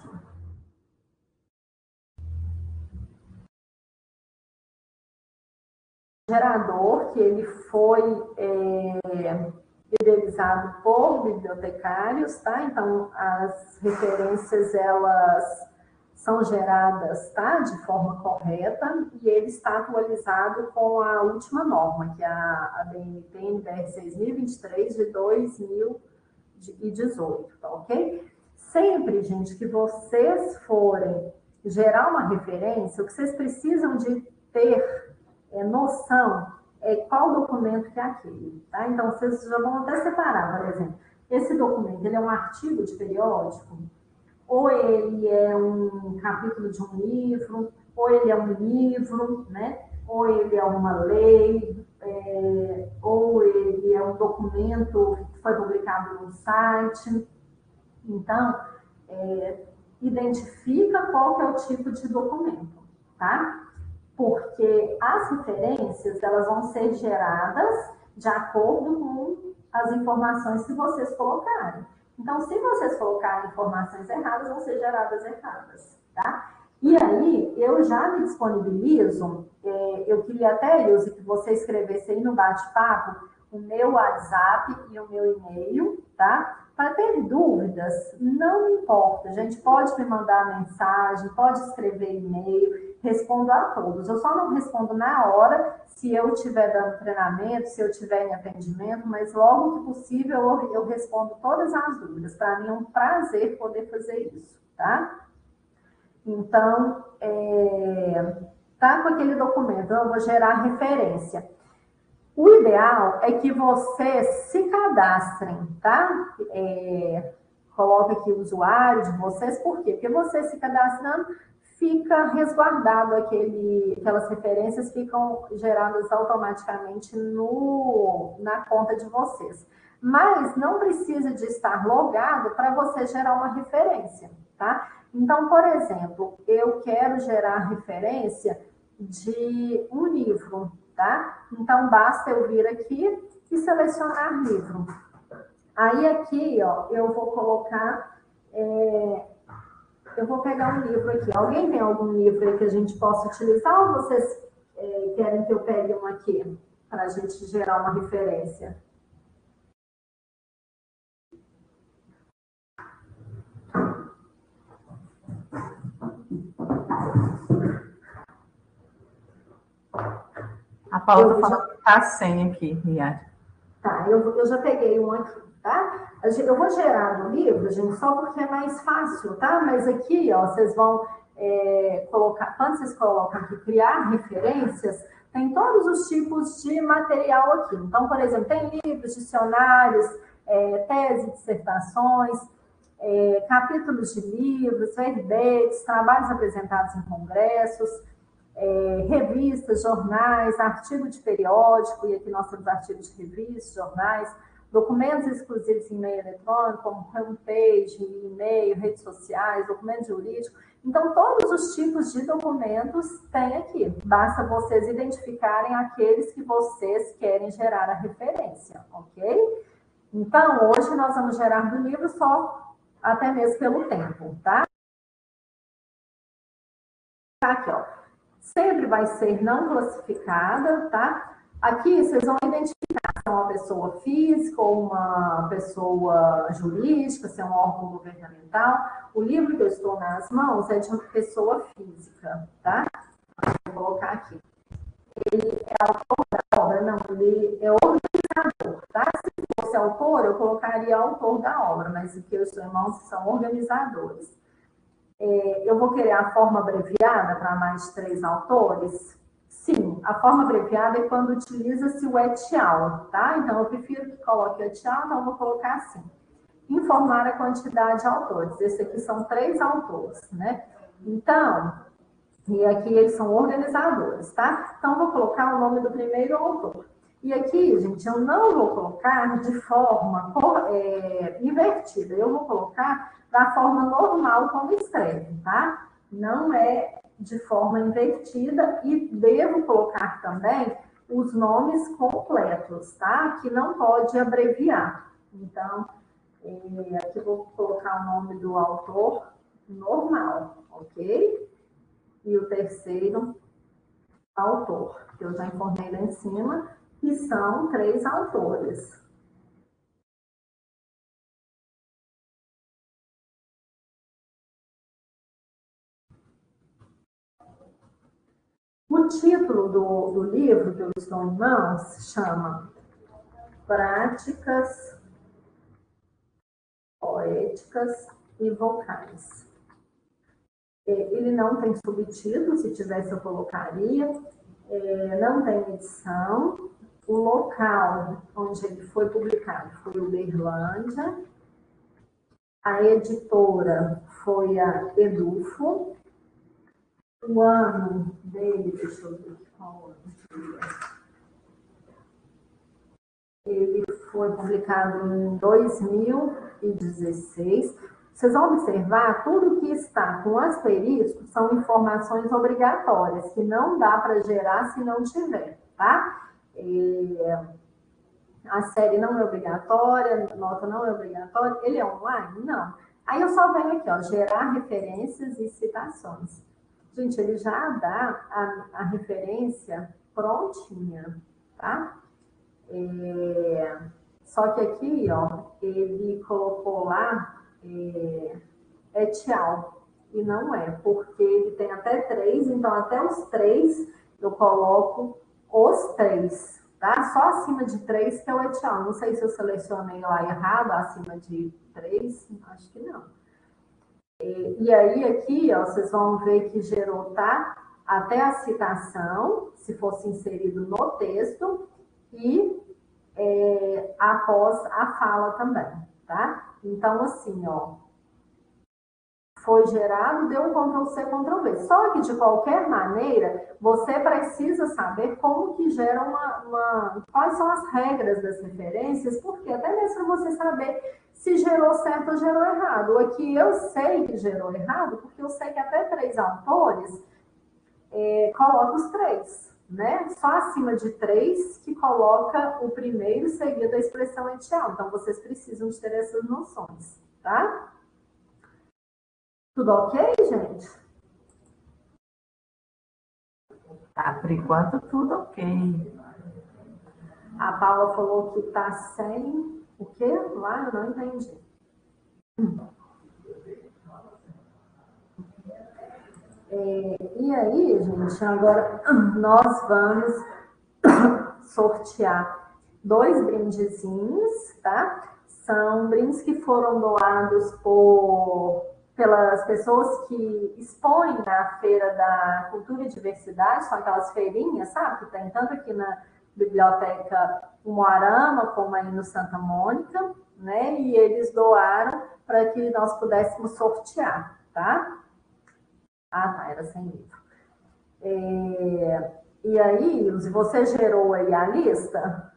Gerador, que ele foi idealizado por bibliotecários, tá? Então, as referências, elas são geradas, tá? De forma correta, e ele está atualizado com a última norma, que é a BNT NBR 6023 de 2018, tá ok? Sempre, gente, que vocês forem gerar uma referência, o que vocês precisam de ter noção qual documento que é aquele, tá? Então, vocês já vão até separar, por exemplo, esse documento, ele é um artigo de periódico, ou ele é um capítulo de um livro, ou ele é um livro, né? Ou ele é uma lei, ou ele é um documento que foi publicado no site. Então, identifica qual que é o tipo de documento, tá? Porque as referências, elas vão ser geradas de acordo com as informações que vocês colocarem. Então, se vocês colocarem informações erradas, vão ser geradas erradas, tá? E aí, eu já me disponibilizo, eu queria até, Ilse, que você escrevesse aí no bate-papo o meu WhatsApp e o meu e-mail, tá? Para ter dúvidas, não importa, a gente pode me mandar mensagem, pode escrever e-mail, respondo a todos. Eu só não respondo na hora, se eu estiver dando treinamento, se eu estiver em atendimento, mas logo que possível eu respondo todas as dúvidas. Para mim é um prazer poder fazer isso, tá? Então, tá com aquele documento, eu vou gerar referência. O ideal é que vocês se cadastrem, tá? Coloca aqui o usuário de vocês, por quê? Porque você se cadastrando, fica resguardado aquelas referências ficam geradas automaticamente na conta de vocês. Mas não precisa de estar logado para você gerar uma referência, tá? Então, por exemplo, eu quero gerar referência de um livro, tá? Então, basta eu vir aqui e selecionar livro. Aí aqui, ó, eu vou colocar... eu vou pegar um livro aqui. Alguém tem algum livro aí que a gente possa utilizar ou vocês querem que eu pegue um aqui para a gente gerar uma referência? A Paula está falando que está sem aqui, Miara. Tá, eu já peguei um aqui, tá? Eu vou gerar no livro, gente, só porque é mais fácil, tá? Mas aqui, ó, vocês vão colocar, quando vocês colocam aqui, criar referências, tem todos os tipos de material aqui. Então, por exemplo, tem livros, dicionários, tese, dissertações, capítulos de livros, verbetes, trabalhos apresentados em congressos, revistas, jornais, artigo de periódico, e aqui nós temos artigos de revistas, jornais, documentos exclusivos em e-mail eletrônico, como homepage, e-mail, redes sociais, documentos jurídicos. Então, todos os tipos de documentos tem aqui. Basta vocês identificarem aqueles que vocês querem gerar a referência, ok? Então, hoje nós vamos gerar do livro só, até mesmo pelo tempo, tá? Tá aqui, ó. Sempre vai ser não classificada, tá? Aqui vocês vão identificar se é uma pessoa física ou uma pessoa jurídica, se é um órgão governamental. O livro que eu estou nas mãos é de uma pessoa física, tá? Vou colocar aqui. Ele é autor da obra? Não, ele é organizador, tá? Se fosse autor, eu colocaria autor da obra, mas o que eu estou em mãos são organizadores. Eu vou querer a forma abreviada para mais de 3 autores? Sim, a forma abreviada é quando utiliza-se o et al, tá? Então, eu prefiro que coloque et al, então eu vou colocar assim. Informar a quantidade de autores. Esse aqui são 3 autores, né? Então, E aqui eles são organizadores, tá? Então, vou colocar o nome do primeiro autor. E aqui, gente, eu não vou colocar de forma invertida. Eu vou colocar da forma normal como escreve, tá? Não é de forma invertida e devo colocar também os nomes completos, tá? Que não pode abreviar. Então, aqui eu vou colocar o nome do autor normal, ok? E o terceiro autor, que eu já informei lá em cima, que são 3 autores. O título do livro que eu estou em mãos se chama Práticas Poéticas e Vocais. Ele não tem subtítulo, se tivesse eu colocaria, não tem edição. O local onde ele foi publicado foi Uberlândia. A editora foi a Edufo. O ano dele, deixa eu ver qual ano. Ele foi publicado em 2016. Vocês vão observar, tudo que está com asterisco são informações obrigatórias, que não dá para gerar se não tiver, tá? A série não é obrigatória, a nota não é obrigatória. Ele é online? Não. Aí eu só venho aqui, ó, gerar referências e citações. Gente, ele já dá a referência prontinha, tá? Só que aqui, ó, ele colocou lá tchau. E não é, porque ele tem até 3, então até os 3 eu coloco os 3, tá? Só acima de 3 que é o tchau. Não sei se eu selecionei lá errado, acima de 3, acho que não. E aí aqui, ó, vocês vão ver que gerou, tá? Até a citação, se fosse inserido no texto, e após a fala também, tá? Então, assim, ó, foi gerado, deu um Ctrl+C, Ctrl+V. Só que, de qualquer maneira, você precisa saber como que gera quais são as regras das referências, porque até mesmo para você saber se gerou certo ou gerou errado. Aqui eu sei que gerou errado, porque eu sei que até 3 autores coloca os 3, né? Só acima de 3 que coloca o primeiro seguido da expressão etial. Então, vocês precisam de ter essas noções, tá? Tudo ok, gente? Tá, por enquanto tudo ok. A Paula falou que tá sem o quê? Lá eu não entendi. E aí, gente, agora nós vamos sortear 2 brindezinhos, tá? São brindes que foram doados pelas pessoas que expõem na Feira da Cultura e Diversidade, são aquelas feirinhas, sabe? Que tem tanto aqui na Biblioteca Umuarama como aí no Santa Mônica, né? E eles doaram para que nós pudéssemos sortear, tá? Ah, tá, era sem livro. E aí, Ilse, você gerou aí a lista?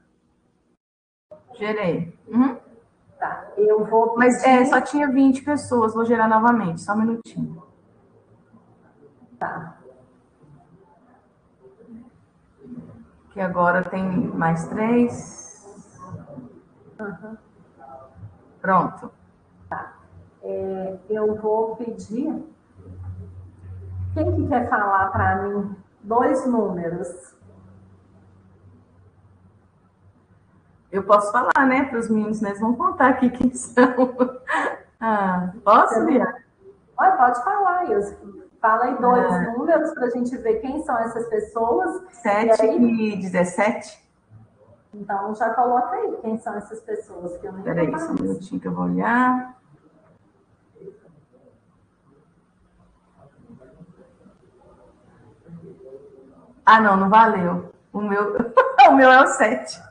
Gerei. Uhum. Tá, eu vou pedir... Mas só tinha 20 pessoas, vou gerar novamente, só um minutinho. Tá. Que agora tem mais 3. Uhum. Pronto. Tá. Eu vou pedir... Quem que quer falar para mim 2 números? Eu posso falar, né, para os meninos, né? Eles vão contar aqui quem são. Posso, Bia? Pode falar, Ilse. Fala aí 2 números para a gente ver quem são essas pessoas. 7 e 17. Então, já coloca aí quem são essas pessoas. Espera aí, só um minutinho que eu vou olhar. Ah, não valeu. O meu é o 7.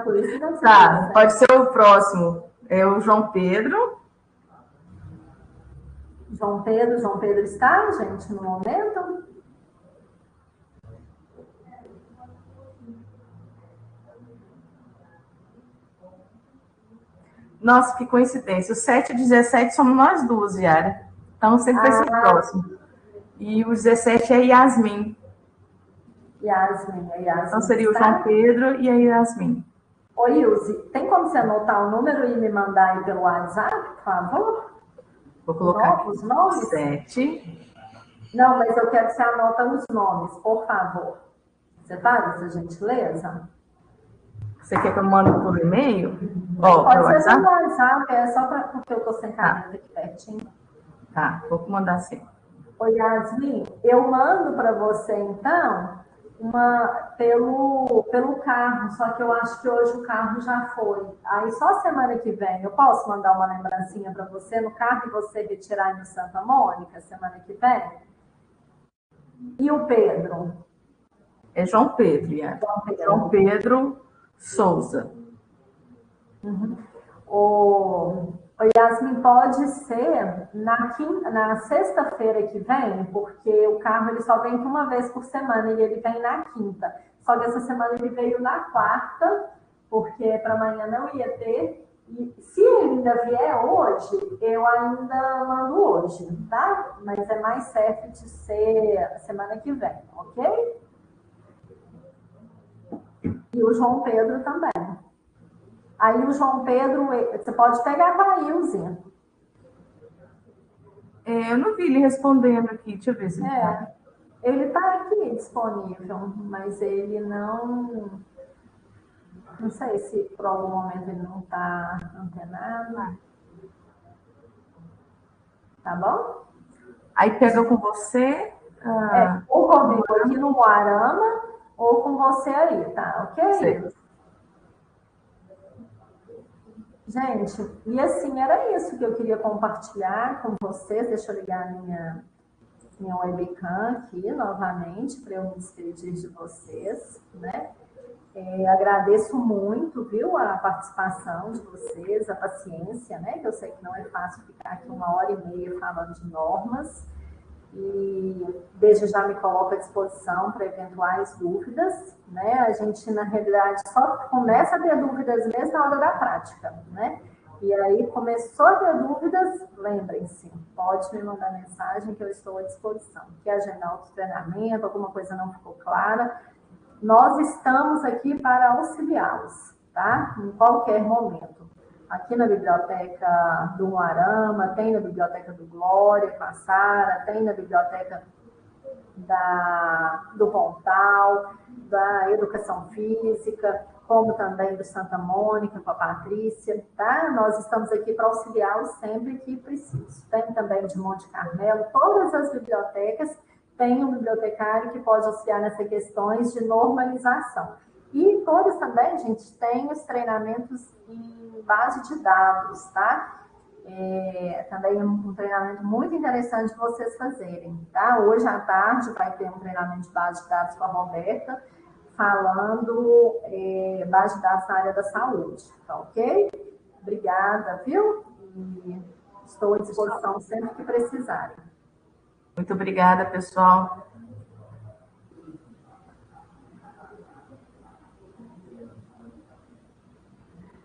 Por isso que não. Tá, pode ser o próximo. É o João Pedro. João Pedro está, gente, no momento? Nossa, que coincidência. O 7 e o 17 somos nós duas, Yara. Então sempre vai ser próximo. E o 17 é Yasmin. Yasmin. Então seria o João Pedro e a Yasmin. Oi, Ilse, tem como você anotar o número e me mandar aí pelo WhatsApp, por favor? Vou colocar os nomes? 7. Não, mas eu quero que você anota os nomes, por favor. Você faz essa gentileza? Você quer que eu mande por e-mail? Pode ser no WhatsApp, é só porque eu estou sem caneta aqui pertinho. Tá, vou mandar sim. Oi, Yasmin, eu mando para você, então, pelo carro, só que eu acho que hoje o carro já foi. Aí só semana que vem, eu posso mandar uma lembrancinha para você no carro e você retirar no Santa Mônica, semana que vem? E o Pedro? É João Pedro, Yara. João Pedro Souza. Uhum. O Yasmin, pode ser na sexta-feira que vem, porque o carro ele só vem uma vez por semana e ele vem na quinta. Só que essa semana ele veio na quarta, porque para amanhã não ia ter. E se ele ainda vier hoje, eu ainda mando hoje, tá? Mas é mais certo de ser semana que vem, ok? E o João Pedro também. Aí o João Pedro, você pode pegar com a Ilze. Eu não vi ele respondendo aqui, deixa eu ver se ele tá. Ele está aqui disponível, mas ele não sei se por algum momento ele não está antenado. Tá bom? Aí pega com você. Ou comigo aqui no Moarama, ou com você aí, tá? Ok? Certo. Gente, e assim, era isso que eu queria compartilhar com vocês. Deixa eu ligar minha webcam aqui novamente para eu me despedir de vocês, né? Agradeço muito, viu, a participação de vocês, a paciência, né? Que eu sei que não é fácil ficar aqui 1h30 falando de normas. E desde já me coloco à disposição para eventuais dúvidas, né? A gente, na realidade, só começa a ter dúvidas mesmo na hora da prática, né? E aí, começou a ter dúvidas, lembrem-se, pode me mandar mensagem que eu estou à disposição. Quer agendar outro treinamento, alguma coisa não ficou clara, nós estamos aqui para auxiliá-los, tá? Em qualquer momento. Aqui na biblioteca do Moarama, tem na biblioteca do Glória, com a Sara, tem na biblioteca do Pontal, da Educação Física, como também do Santa Mônica, com a Patrícia, tá? Nós estamos aqui para auxiliá-los sempre que preciso. Tem também de Monte Carmelo, todas as bibliotecas têm um bibliotecário que pode auxiliar nessas questões de normalização. E todos também, gente, têm os treinamentos em base de dados, tá? Também um treinamento muito interessante de vocês fazerem, tá? Hoje à tarde vai ter um treinamento de base de dados com a Roberta, falando base de dados na área da saúde, tá ok? Obrigada, viu? E estou à disposição sempre que precisarem. Muito obrigada, pessoal.